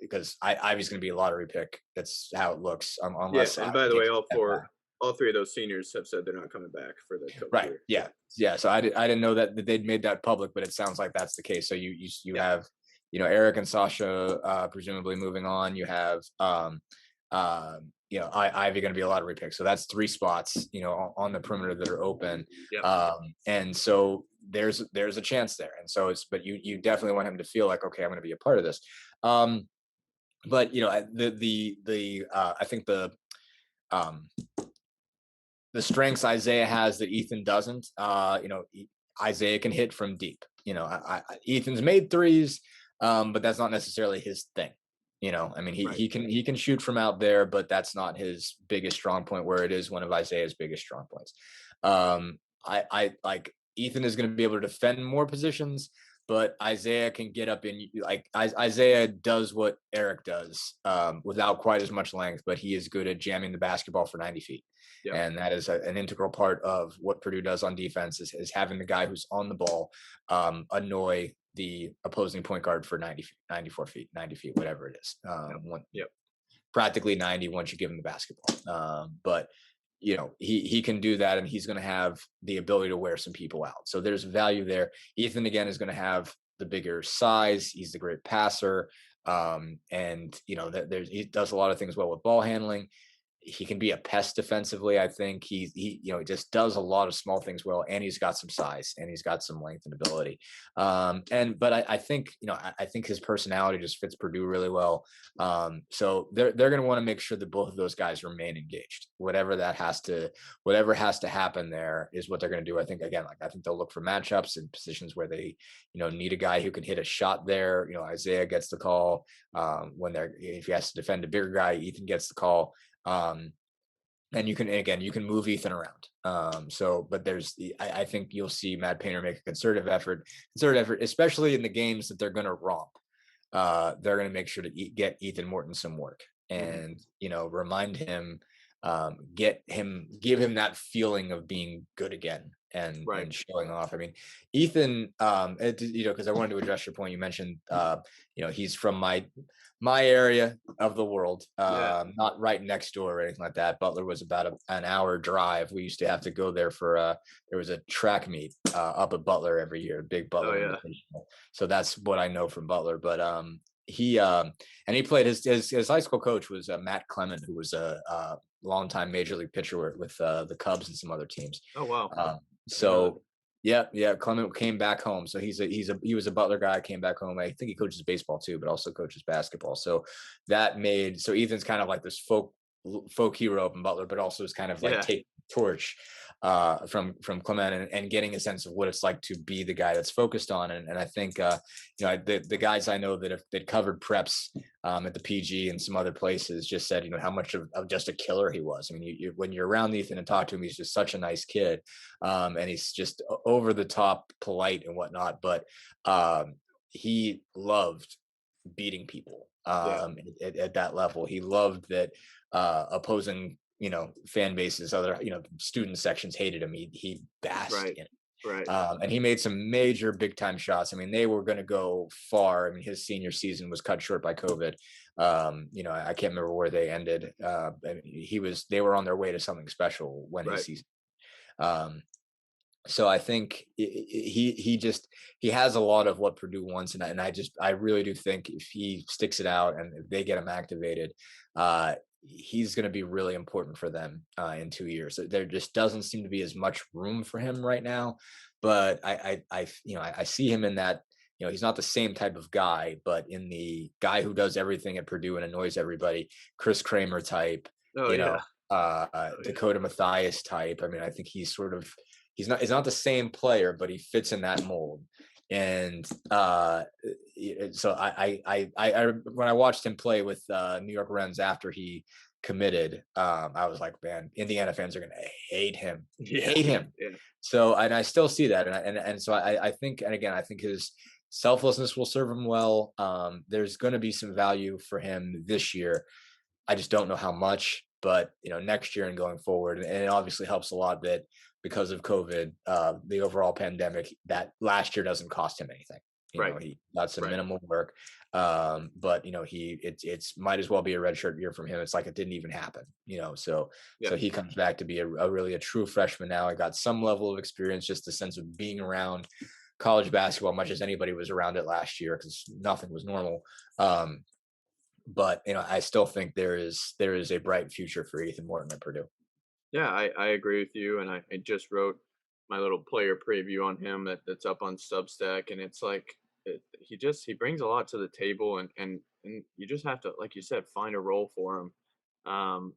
because Ivy's going to be a lottery pick. That's how it looks, Yeah, unless and Ivy by the way, takes a step back. all three of those seniors have said they're not coming back for the coach Right. year. So Yeah. Yeah. So I didn't know that they'd made that public, but it sounds like that's the case. So you yeah, have Eric and Sasha presumably moving on. You have Ivy going to be a lottery pick. So that's three spots on the perimeter that are open. yeah, And so there's a chance there. And so but you definitely want him to feel like, okay, I'm going to be a part of this. But I think um, the strengths Isaiah has that Ethan doesn't. Isaiah can hit from deep. Ethan's made threes, but that's not necessarily his thing. I mean, right. he can shoot from out there, but that's not his biggest strong point. Where it is one of Isaiah's biggest strong points. I like Ethan is going to be able to defend more positions, but Isaiah can get up in, like, Isaiah does what Eric does without quite as much length, but he is good at jamming the basketball for 90 feet. Yep, And that is an integral part of what Purdue does on defense, is having the guy who's on the ball annoy the opposing point guard for 90 feet, 94 feet, 90 feet, whatever it is. yep, yep. Practically 90 once you give him the basketball. But he can do that, and he's going to have the ability to wear some people out. So there's value there. Ethan, again, is going to have the bigger size. He's the great passer. And he does a lot of things well with ball handling. He can be a pest defensively. I think he just does a lot of small things well, and he's got some size, and he's got some length and ability. But I think I think his personality just fits Purdue really well. So they're going to want to make sure that both of those guys remain engaged. Whatever has to happen there is what they're going to do. I think, again, I think they'll look for matchups and positions where they need a guy who can hit a shot there. Isaiah gets the call if he has to defend a bigger guy. Ethan gets the call. And you can move Ethan around. But I think you'll see Matt Painter make a concerted effort, especially in the games that they're going to romp. They're going to make sure to get Ethan Morton some work, and remind him, give him that feeling of being good again, Right. and showing off. I mean, Ethan, because I wanted to address your point. You mentioned, he's from my area of the world, Yeah. not right next door or anything like that. Butler was about an hour drive. We used to have to go there for there was a track meet up at Butler every year, big Oh Butler yeah. Invitational. So that's what I know from Butler. But he played, his high school coach was Matt Clement, who was a longtime major league pitcher with the Cubs and some other teams. Oh wow. Didn't know that. So yeah, Clement came back home. So he was a Butler guy, came back home. I think he coaches baseball too, but also coaches basketball. So Ethan's kind of like this folk hero up in Butler, but also is kind of like Yeah. taking the torch from Clement, and getting a sense of what it's like to be the guy that's focused on. And I think the guys I know that covered preps at the PG and some other places just said how much of just a killer he was. I mean, when you're around Ethan and talk to him, he's just such a nice kid, and he's just over the top polite and whatnot. But he loved beating people. Yeah. at that level. He loved that opposing, fan bases, other, student sections hated him. He basked Right. in it. Right. And he made some major big time shots. I mean, they were going to go far. I mean, his senior season was cut short by COVID. I can't remember where they ended. They were on their way to something special when his Right. season. Um, so I think he has a lot of what Purdue wants, and I really do think if he sticks it out and if they get him activated, he's going to be really important for them in 2 years. There just doesn't seem to be as much room for him right now, but I see him in that. He's not the same type of guy, but in the guy who does everything at Purdue and annoys everybody, Chris Kramer type, Oh, you yeah. know, Oh, yeah. Dakota Mathias type. I mean, I think he's not the same player, but he fits in that mold. And so when I watched him play with New York Rens after he committed, I was like, man, Indiana fans are going to Yeah. hate him. Yeah. So, and I still see that, and so I think, and again, I think his selflessness will serve him well. There's going to be some value for him this year. I just don't know how much, but next year and going forward, and it obviously helps a lot that because of COVID, the overall pandemic, that last year doesn't cost him anything. Right. He got some Right. minimal work, but it's might as well be a redshirt year from him. It's like it didn't even happen. So Yep. he comes back to be a true freshman now. I got some level of experience, just the sense of being around college basketball, much as anybody was around it last year because nothing was normal. But I still think there is a bright future for Ethan Morton at Purdue. Yeah, I agree with you, and I just wrote my little player preview on him that's up on Substack, and it's like he brings a lot to the table, and you just have to, like you said, find a role for him.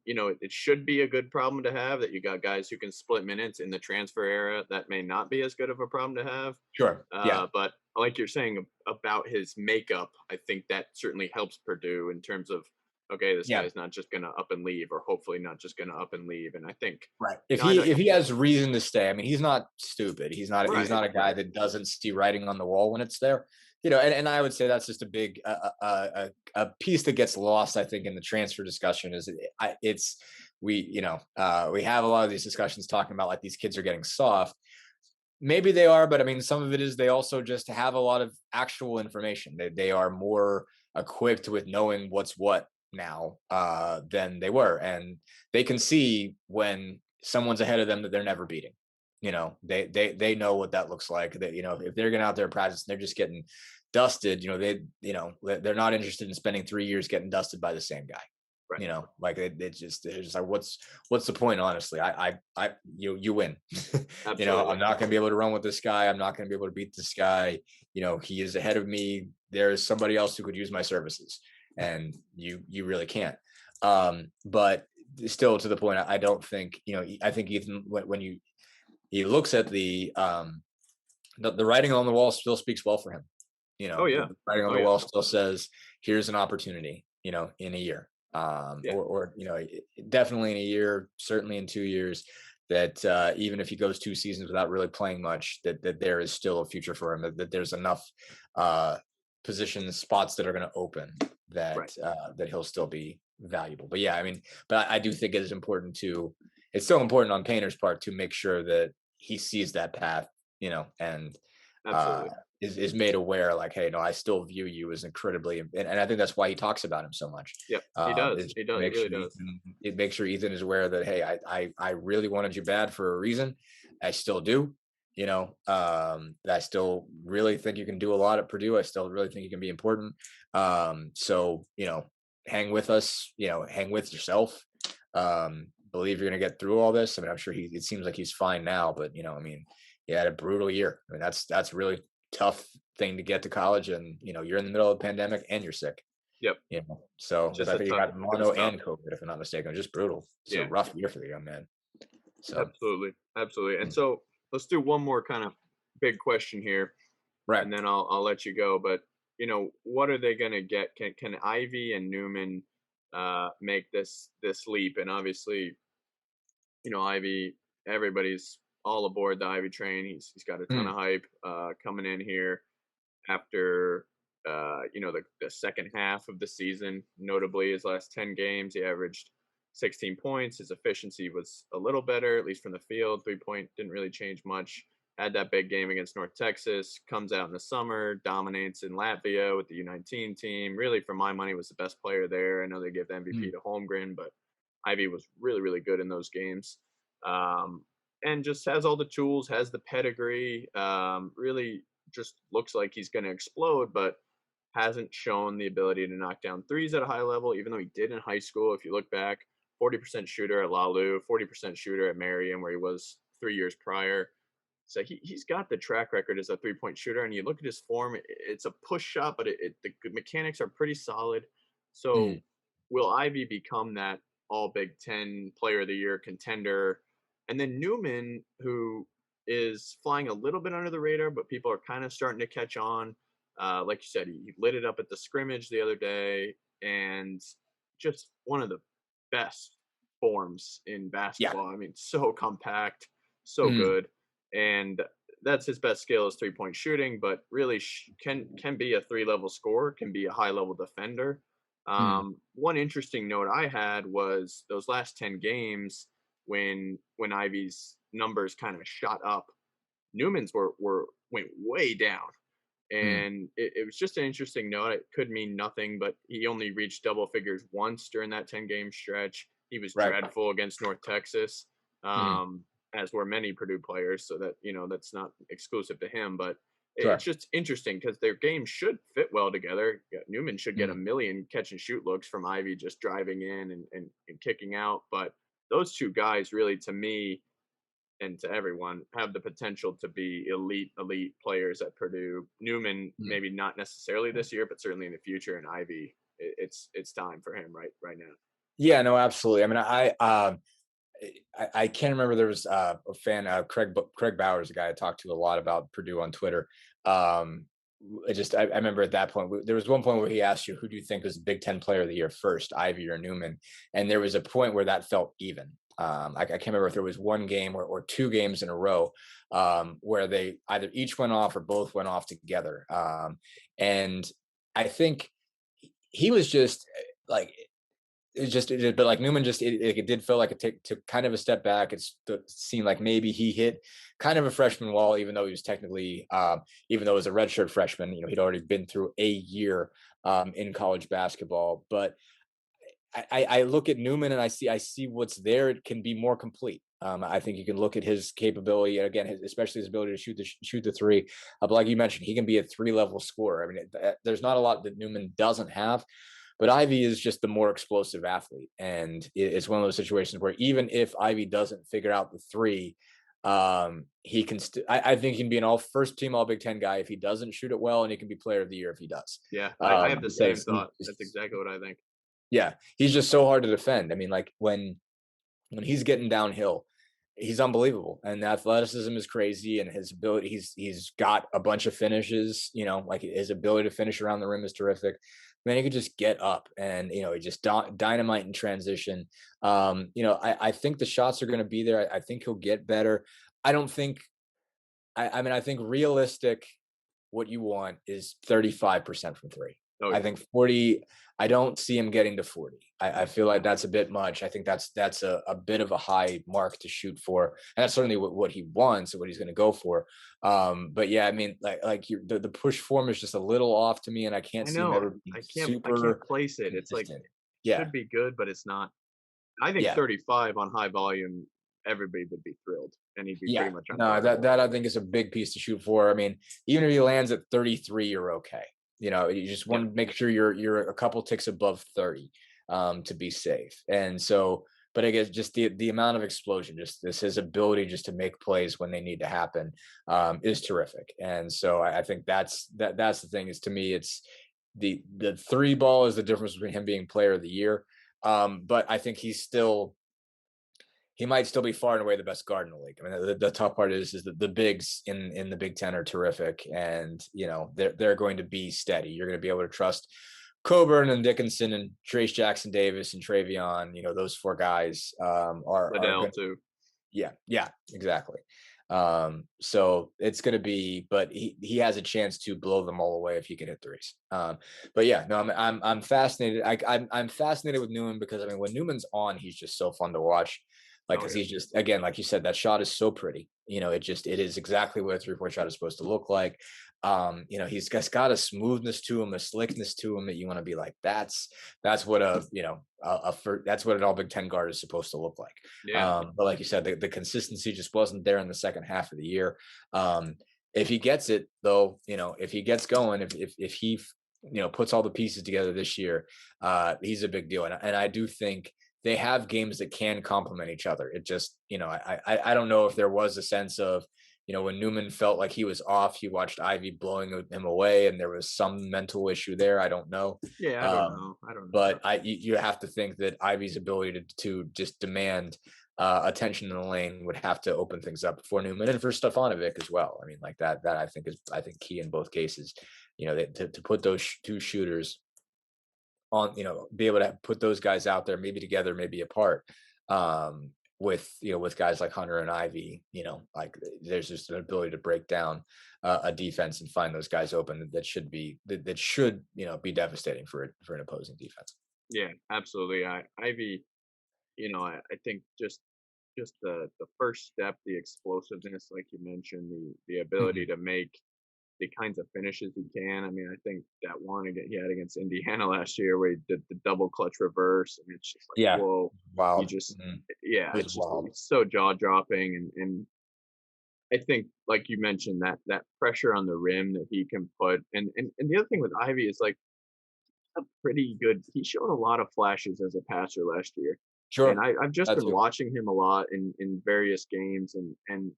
It should be a good problem to have that you got guys who can split minutes in the transfer era. That may not be as good of a problem to have, Sure. Yeah. but like you're saying about his makeup, I think that certainly helps Purdue in terms of, okay, this Yeah. guy's not just going to up and leave, or hopefully not just going to up and leave. And I think, Right. If I know, he if he has reason to stay, I mean, he's not stupid. He's right, not a guy right, that doesn't see writing on the wall when it's there. And I would say that's just a big a piece that gets lost, I think, in the transfer discussion. We have a lot of these discussions talking about like these kids are getting soft. Maybe they are, but I mean, some of it is they also just have a lot of actual information. They are more equipped with knowing what's what now than they were, and they can see when someone's ahead of them that they're never beating. They know what that looks like. That if they're getting out there practice, they're just getting dusted. They're not interested in spending 3 years getting dusted by the same guy. right, Like they're just like, what's the point? Honestly, you win. absolutely, I'm not going to be able to run with this guy. I'm not going to be able to beat this guy. He is ahead of me. There is somebody else who could use my services, and you really can't. But still, to the point, I don't think I think Ethan, when he looks at the writing on the wall still speaks well for him. oh yeah, The writing on oh the yeah, wall still says, here's an opportunity, in a year. yeah, Or definitely in a year, certainly in 2 years, that even if he goes 2 seasons without really playing much, that there is still a future for him, that there's enough positions, spots that are going to open right, that he'll still be valuable. But yeah, I mean, but I do think it's still important on Painter's part to make sure that he sees that path, and uh, absolutely, is made aware, like, hey, no, I still view you as incredibly, and I think that's why he talks about him so much. yep, he does, Is he does, he make really sure does, Ethan is aware that, hey, I really wanted you bad for a reason. I still do. I still really think you can do a lot at Purdue. I still really think you can be important. So hang with us. Hang with yourself. Believe you're going to get through all this. I mean, I'm sure it seems like he's fine now, but I mean, he had a brutal year. I mean, that's really tough thing to get to college, and you're in the middle of a pandemic and you're sick. yep, So just I a think you tough, got it was mono tough, and COVID, if I'm not mistaken. Just brutal. It's a yeah, rough year for the young man. So absolutely, absolutely. And so let's do one more kind of big question here, right. and then I'll let you go. But what are they going to get? Can Ivy and Newman make this leap? And obviously, Ivy, everybody's all aboard the Ivy train. He's got a ton Mm, of hype coming in here after the second half of the season, notably his last 10 games, he averaged 16 points. His efficiency was a little better, at least from the field. 3 point didn't really change much. Had that big game against North Texas, comes out in the summer, dominates in Latvia with the U19 team. Really, for my money, was the best player there. I know they give the MVP Mm, to Holmgren, but Ivy was really, really good in those games. Um, and just has all the tools, has the pedigree. Really just looks like he's going to explode, but hasn't shown the ability to knock down threes at a high level, even though he did in high school. If you look back, 40% shooter at Lalu, 40% shooter at Marion, where he was 3 years prior. So he's got the track record as a 3 point shooter. And you look at his form, it's a push shot, but the mechanics are pretty solid. So mm, will Ivy become that all Big Ten player of the year contender? And then Newman, who is flying a little bit under the radar, but people are kind of starting to catch on. Like you said, he lit it up at the scrimmage the other day, and just one of the best forms in yeah. basketball. I mean, so compact, so Mm, good, and that's his best skill is 3 point shooting. But really, can be a 3 level scorer, can be a high level defender. mm, One interesting note I had was those last 10 games when Ivy's numbers kind of shot up. Newman's were went way down, mm. and it was just an interesting note. It could mean nothing, but he only reached double figures once during that 10 game stretch. He was Right. dreadful against North Texas, Mm, as were many Purdue players. So that that's not exclusive to him, but it's sure. just interesting because their games should fit well together. Yeah, Newman should get a Mm, million catch and shoot looks from Ivy just driving in and kicking out, but those two guys really, to me, and to everyone, have the potential to be elite players at Purdue. Newman, mm. maybe not necessarily this year, but certainly in the future. And Ivy, it's time for him right now. Yeah, no, absolutely. I mean, I can't remember. There was a fan, Craig Bowers, a guy I talked to a lot about Purdue on Twitter. I remember at that point there was one point where he asked you, who do you think was Big Ten Player of the Year first, Ivy or Newman? And there was a point where that felt even. I can't remember if there was one game or two games in a row where they either each went off or both went off together. And I think he was just like but like Newman it did feel like it took kind of a step back. It seemed like maybe he hit kind of a freshman wall, even though he was technically, even though he was a redshirt freshman, he'd already been through a year in college basketball. But I look at Newman and I see what's there. It can be more complete. I think you can look at his capability again, especially his ability to shoot the three. But like you mentioned, he can be a 3 level scorer. I mean, there's not a lot that Newman doesn't have. But Ivy is just the more explosive athlete. And it's one of those situations where even if Ivy doesn't figure out the three, he can I think he can be an all first team all Big Ten guy if he doesn't shoot it well, and he can be player of the year if he does. Yeah, I have the same Because thought. That's exactly what I think. yeah, he's just so hard to defend. I mean, like when he's getting downhill, he's unbelievable, and the athleticism is crazy, and his ability, he's got a bunch of finishes. Like his ability to finish around the rim is terrific. Man, he could just get up and he just dynamite in transition. I think the shots are going to be there. I think he'll get better. I don't think. I mean, I think realistic. What you want is 35% from three. Oh I yeah, think 40. I don't see him getting to 40. I feel like that's a bit much. I think that's a bit of a high mark to shoot for, and that's certainly what he wants and what he's going to go for. But yeah, I mean, the push form is just a little off to me, and I can't I see him know. ever being I can't super place it. It's like consistent. it Yeah, should be good, but it's not. I think yeah. 35 on high volume, everybody would be thrilled, and he'd be Yeah, pretty much no, that unguardable. that I think is a big piece to shoot for. I mean, even if he lands at 33, you're okay. You just Yeah, want to make sure you're a couple ticks above 30 to be safe. And so, but I guess just the amount of explosion, just this his ability just to make plays when they need to happen is terrific. And so I think that's the thing is to me it's the three ball is the difference between him being player of the year. But I think he might still be far and away the best guard in the league. I mean, the tough part is that the bigs in the Big Ten are terrific, and they're going to be steady. You're going to be able to trust Coburn and Dickinson and Trace Jackson Davis and Travion. Those four guys are Liddell going. too. Yeah, exactly. So it's going to be, but he has a chance to blow them all away if he can hit threes. But yeah, no, I'm fascinated. I'm fascinated with Newman because I mean, when Newman's on, he's just so fun to watch. Like, Oh cause yeah. he's just, again, like you said, that shot is so pretty. It is exactly what a 3-point shot is supposed to look like. He's got a smoothness to him, a slickness to him that you want to be like, that's what that's what an all Big Ten guard is supposed to look like. Yeah. But like you said, the consistency just wasn't there in the second half of the year. If he gets it though, if he gets going, if he puts all the pieces together this year, he's a big deal. And I do think they have games that can complement each other. It just, I don't know if there was a sense of, when Newman felt like he was off, he watched Ivy blowing him away, and there was some mental issue there. I don't know. Yeah. I don't Um, know. I don't know. but you have to think that Ivy's ability to just demand attention in the lane would have to open things up for Newman and for Stefanovic as well. I mean, like that I think key in both cases. To put those two shooters on, be able to put those guys out there, maybe together, maybe apart. With guys like Hunter and Ivy, like there's just an ability to break down a defense and find those guys open that should be be devastating for an opposing defense. Yeah, absolutely. Ivy, I think just the first step, the explosiveness, like you mentioned, the ability Mhm. to make the kinds of finishes he can. I mean, I think that one he had against Indiana last year where he did the double clutch reverse, and it's just like, Yeah, whoa, he wild. just, Mhm. yeah, It was it's just wild. it's so jaw dropping, and I think, like you mentioned, that pressure on the rim that he can put, and the other thing with Ivy is like a pretty good. He showed a lot of flashes as a passer last year, and Sure, I've just that been too. watching him a lot in various games, and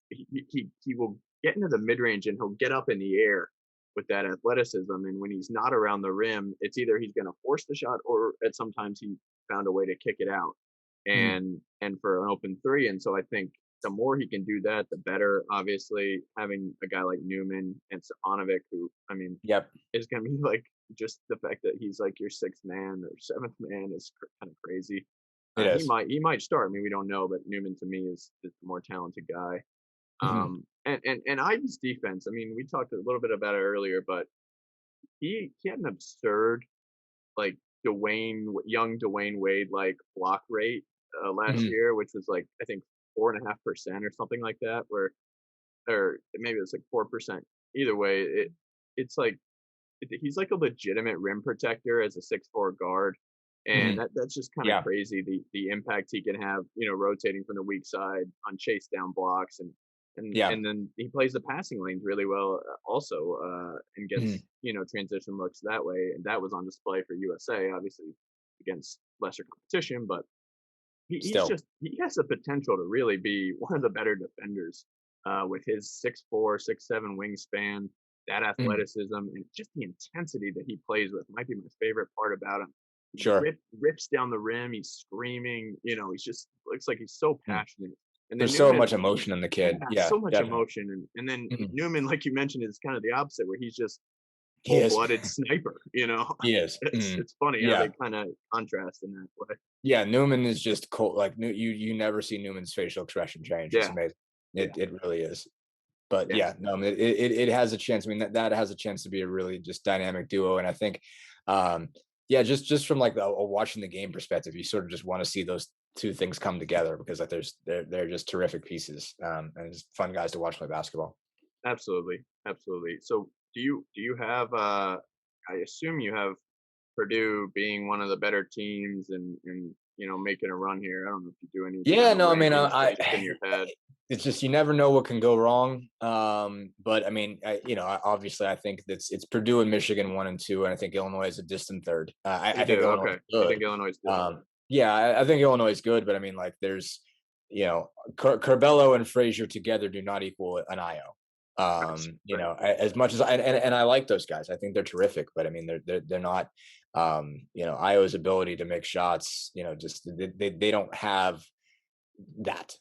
he will get into the mid range and he'll get up in the air with that athleticism. And when he's not around the rim, it's either he's going to force the shot or at sometimes he found a way to kick it out Mhm. and for an open three. And so I think the more he can do that, the better. Obviously, having a guy like Newman and Stefanovic, who I mean, Yep, is going to be like just the fact that he's like your sixth man or seventh man is kind of crazy. it He is. might start. I mean, we don't know, but Newman to me is the more talented guy. Mhm. And Ivy's defense. I mean, we talked a little bit about it earlier, but he had an absurd like young Dwayne Wade like block rate last Mhm. year, which was like I think 4.5% or something like that, where or maybe it was like 4%. Either way, it's like he's like a legitimate rim protector as a 6'4" guard, and Mhm. that's just kind of Yeah, crazy the impact he can have, rotating from the weak side on chase down blocks yeah. and then he plays the passing lanes really well also and Mhm. gets transition looks that way, and that was on display for USA obviously against lesser competition, but Still. he has the potential to really be one of the better defenders with his 6'4", 6'7" wingspan, that Mhm. athleticism, and just the intensity that he plays with might be my favorite part about him. He Sure. rips down the rim, he's screaming, he's just looks like he's so Mhm. passionate. And then There's so Newman, much emotion in the yeah, kid. Yeah, so much definitely. emotion, and then Mhm. Newman, like you mentioned, is kind of the opposite, where he's just He full is. blooded sniper. He is. Mhm. It's funny how they Yeah. kind of contrast in that way. Yeah, Newman is just cold. Like you never see Newman's facial expression change. It's Yeah, amazing. yeah, It really is. But yeah. yeah, no, I mean, it has a chance. I mean, that has a chance to be a really just dynamic duo. And I think, um, yeah, just from like a watching the game perspective, you sort of just want to see those two things come together because like they're just terrific pieces, and it's fun guys to watch play basketball. Absolutely, absolutely. So do you have I assume you have Purdue being one of the better teams and making a run here. I don't know if you do any kind Yeah, of no, I mean, rankings, but just in your head. it's just you never know what can go wrong. But I mean, obviously, I think it's Purdue and Michigan 1 and 2, and I think Illinois is a distant third. I You think do, Illinois is okay. You think good. Illinois is good? Yeah, I think Illinois is good, but I mean, like, there's Curbelo and Frazier together do not equal an IO. Right, right. As much as and I like those guys, I think they're terrific, but I mean, they're not. Io's ability to make shots, just they don't have that.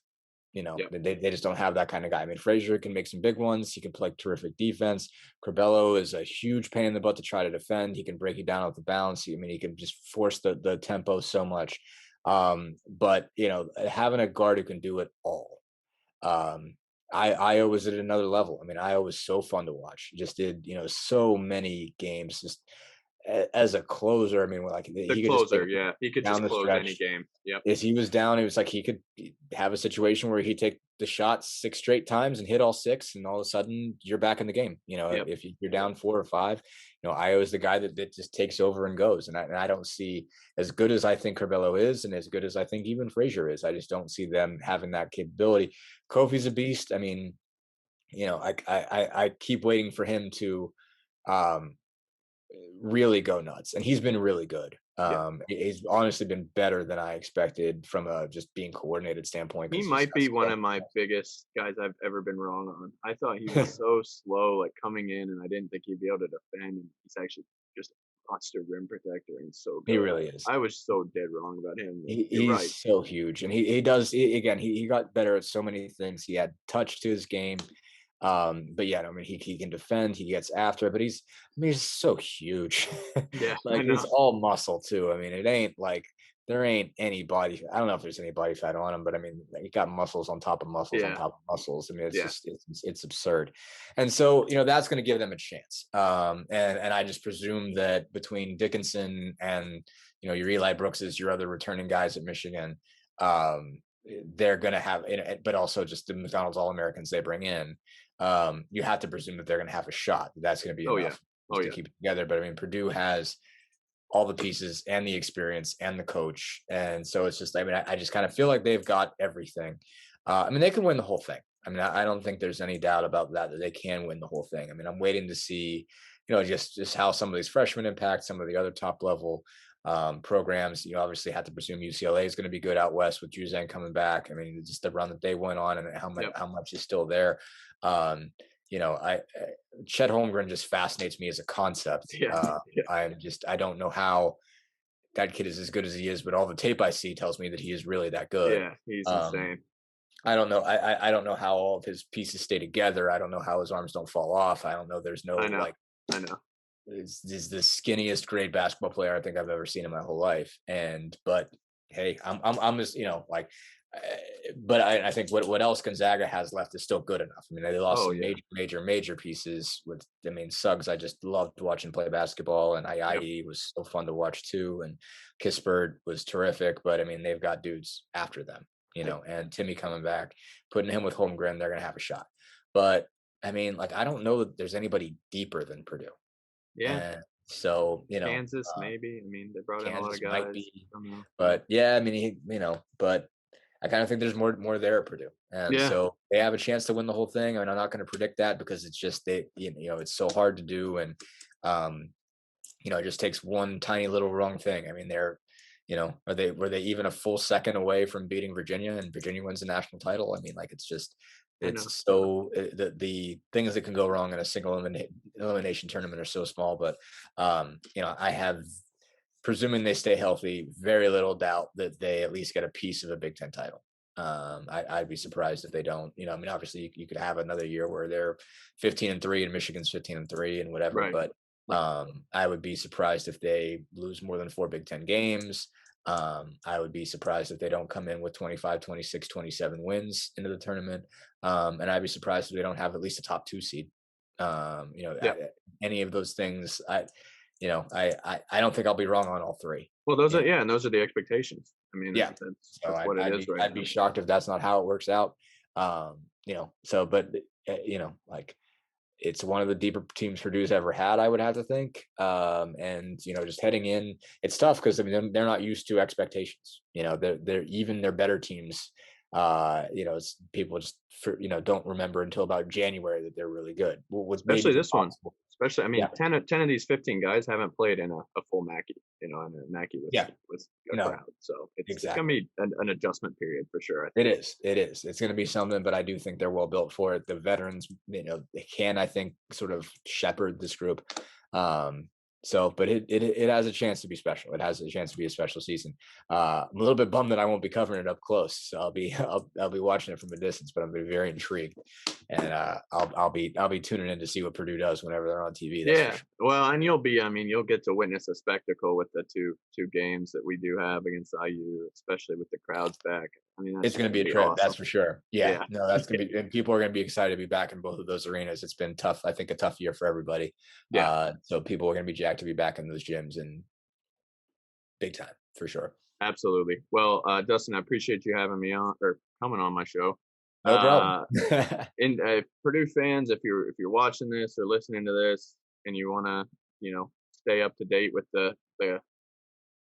Yep. They just don't have that kind of guy. I mean, Frazier can make some big ones. He can play terrific defense. Corbello is a huge pain in the butt to try to defend. He can break you down off the bounce. I mean, he can just force the tempo so much. But having a guard who can do it all, um, Io was at another level. I mean, Io was so fun to watch. Just did, so many games just as a closer. I mean, like The he could just take closer, yeah, he could down just the close any stretch. game. Yep, As he was down, it was like he could have a situation where he'd take the shot 6 straight times and hit all 6, and all of a sudden you're back in the game. yep, If you're yep. down 4 or 5, Io is the guy that just takes over and goes. And I don't see, as good as I think Curbelo is, and as good as I think even Frazier is, I just don't see them having that capability. Kofi's a beast. I mean, I keep waiting for him to um, really go nuts, and he's been really good. Yeah. He's honestly been better than I expected from a just being coordinated standpoint He because he's might got be one so of my biggest guys I've ever been wrong on. I thought he was so slow, like, coming in, and I didn't think he'd be able to defend, and he's actually just a monster rim protector and so he good. really is. I was so dead wrong about him, and you're right. He's so huge, and he does again. He got better at so many things. He had touch to his game. But yeah, I mean, he can defend, he gets after it, but he's so huge. Yeah, I Like, it's know. all muscle too. I mean, it ain't like there ain't any body. I don't know if there's any body fat on him, but I mean, like, he got muscles on top of muscles on Yeah, top of muscles. I mean, it's yeah, just it's absurd. And so, that's going to give them a chance. And I just presume that between Dickinson and your Eli Brookses, your other returning guys at Michigan, um, they're going to have, but also just the McDonald's All Americans they bring in, you have to presume that they're going to have a shot. That's going to be oh, yeah, enough oh, just to yeah, keep it together. But I mean, Purdue has all the pieces and the experience and the coach, and so it's just, I mean, I just kind of feel like they've got everything. I mean, they can win the whole thing. I mean, I don't think there's any doubt about that they can win the whole thing. I mean, I'm waiting to see, just how some of these freshmen impact some of the other top level programs. You obviously have to presume UCLA is going to be good out west with Juzang coming back. I mean, just the run that they went on and yep, how much is still there. Um, I Chet Holmgren just fascinates me as a concept. yeah, yeah, I don't know how that kid is as good as he is, but all the tape I see tells me that he is really that good. yeah, he's Um, insane. I don't know. I don't know how all of his pieces stay together. I don't know how his arms don't fall off. I don't know. There's no I know, like I know. is the skinniest great basketball player I think I've ever seen in my whole life. But hey, I'm just like, uh, but I think what else Gonzaga has left is still good enough. I mean, they lost Oh, some yeah, major pieces with. I mean, Suggs. I just loved watching play basketball, and yep, IE was so fun to watch too, and Kispert was terrific. But I mean, they've got dudes after them, yep, and Timmy coming back, putting him with Holmgren, they're gonna have a shot. But I mean, like, I don't know that there's anybody deeper than Purdue. yeah. And so, Kansas, maybe. I mean, they brought in a lot Kansas of might guys. be, I don't know. but yeah, I mean, but I kind of think there's more there at Purdue, and Yeah, so they have a chance to win the whole thing. I mean, I'm not going to predict that because it's just it's so hard to do, and um, it just takes one tiny little wrong thing. I mean, were they even a full second away from beating Virginia, and Virginia wins the national title? I mean, like, I know. it's so the things that can go wrong in a single elimination tournament are so small. But I have, presuming they stay healthy, very little doubt that they at least get a piece of a Big Ten title. I'd be surprised if they don't. I mean, obviously you could have another year where they're 15-3 and Michigan's 15-3 and whatever, Right, but right. I would be surprised if they lose more than 4 Big Ten games. I would be surprised if they don't come in with 25, 26, 27 wins into the tournament. And I'd be surprised if they don't have at least a top 2 seed. Yeah. Any of those things, I don't think I'll be wrong on all 3. Well, those You are, know, yeah, and those are the expectations. I mean, yeah. So that's what it is right I'd now. be shocked if that's not how it works out. So, but like, it's one of the deeper teams Purdue's ever had, I would have to think. And just heading in, it's tough because I mean they're not used to expectations. They're even their better teams. It's people just don't remember until about January that they're really good. What may Especially be this one. possible. Especially, I Yeah, mean, 10 of these 15 guys haven't played in a full Mackey, and a Mackey yeah, with a no, crowd. So it's gonna exactly. be an adjustment period for sure, I It think. is. It is. It's going to be something, but I do think they're well built for it. The veterans, they can, I think, sort of shepherd this group. Um, but it has a chance to be special. It has a chance to be a special season. I'm a little bit bummed that I won't be covering it up close. So I'll be watching it from a distance, but I'm very intrigued, and I'll be tuning in to see what Purdue does whenever they're on TV. That's for Yeah. sure. Well, and I mean, you'll get to witness a spectacle with the two games that we do have against IU, especially with the crowds back. I mean, that's It's just going to gonna be a be trip, awesome. that's for sure. Yeah, Yeah. no, that's going to be, and people are going to be excited to be back in both of those arenas. It's been tough, I think, a tough year for everybody. Yeah, So people are going to be jacked to be back in those gyms and big time for sure. absolutely. Well, Dustin, I appreciate you having me on or coming on my show. No problem. Uh, and Purdue fans, if you're watching this or listening to this, and you want to, stay up to date with the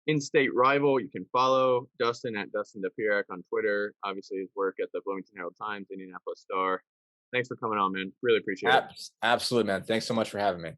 in-state rival, you can follow Dustin at Dustin Dopirak on Twitter. Obviously, his work at the Bloomington Herald-Times, Indianapolis Star. Thanks for coming on, man. Really appreciate it. Absolutely, man. Thanks so much for having me.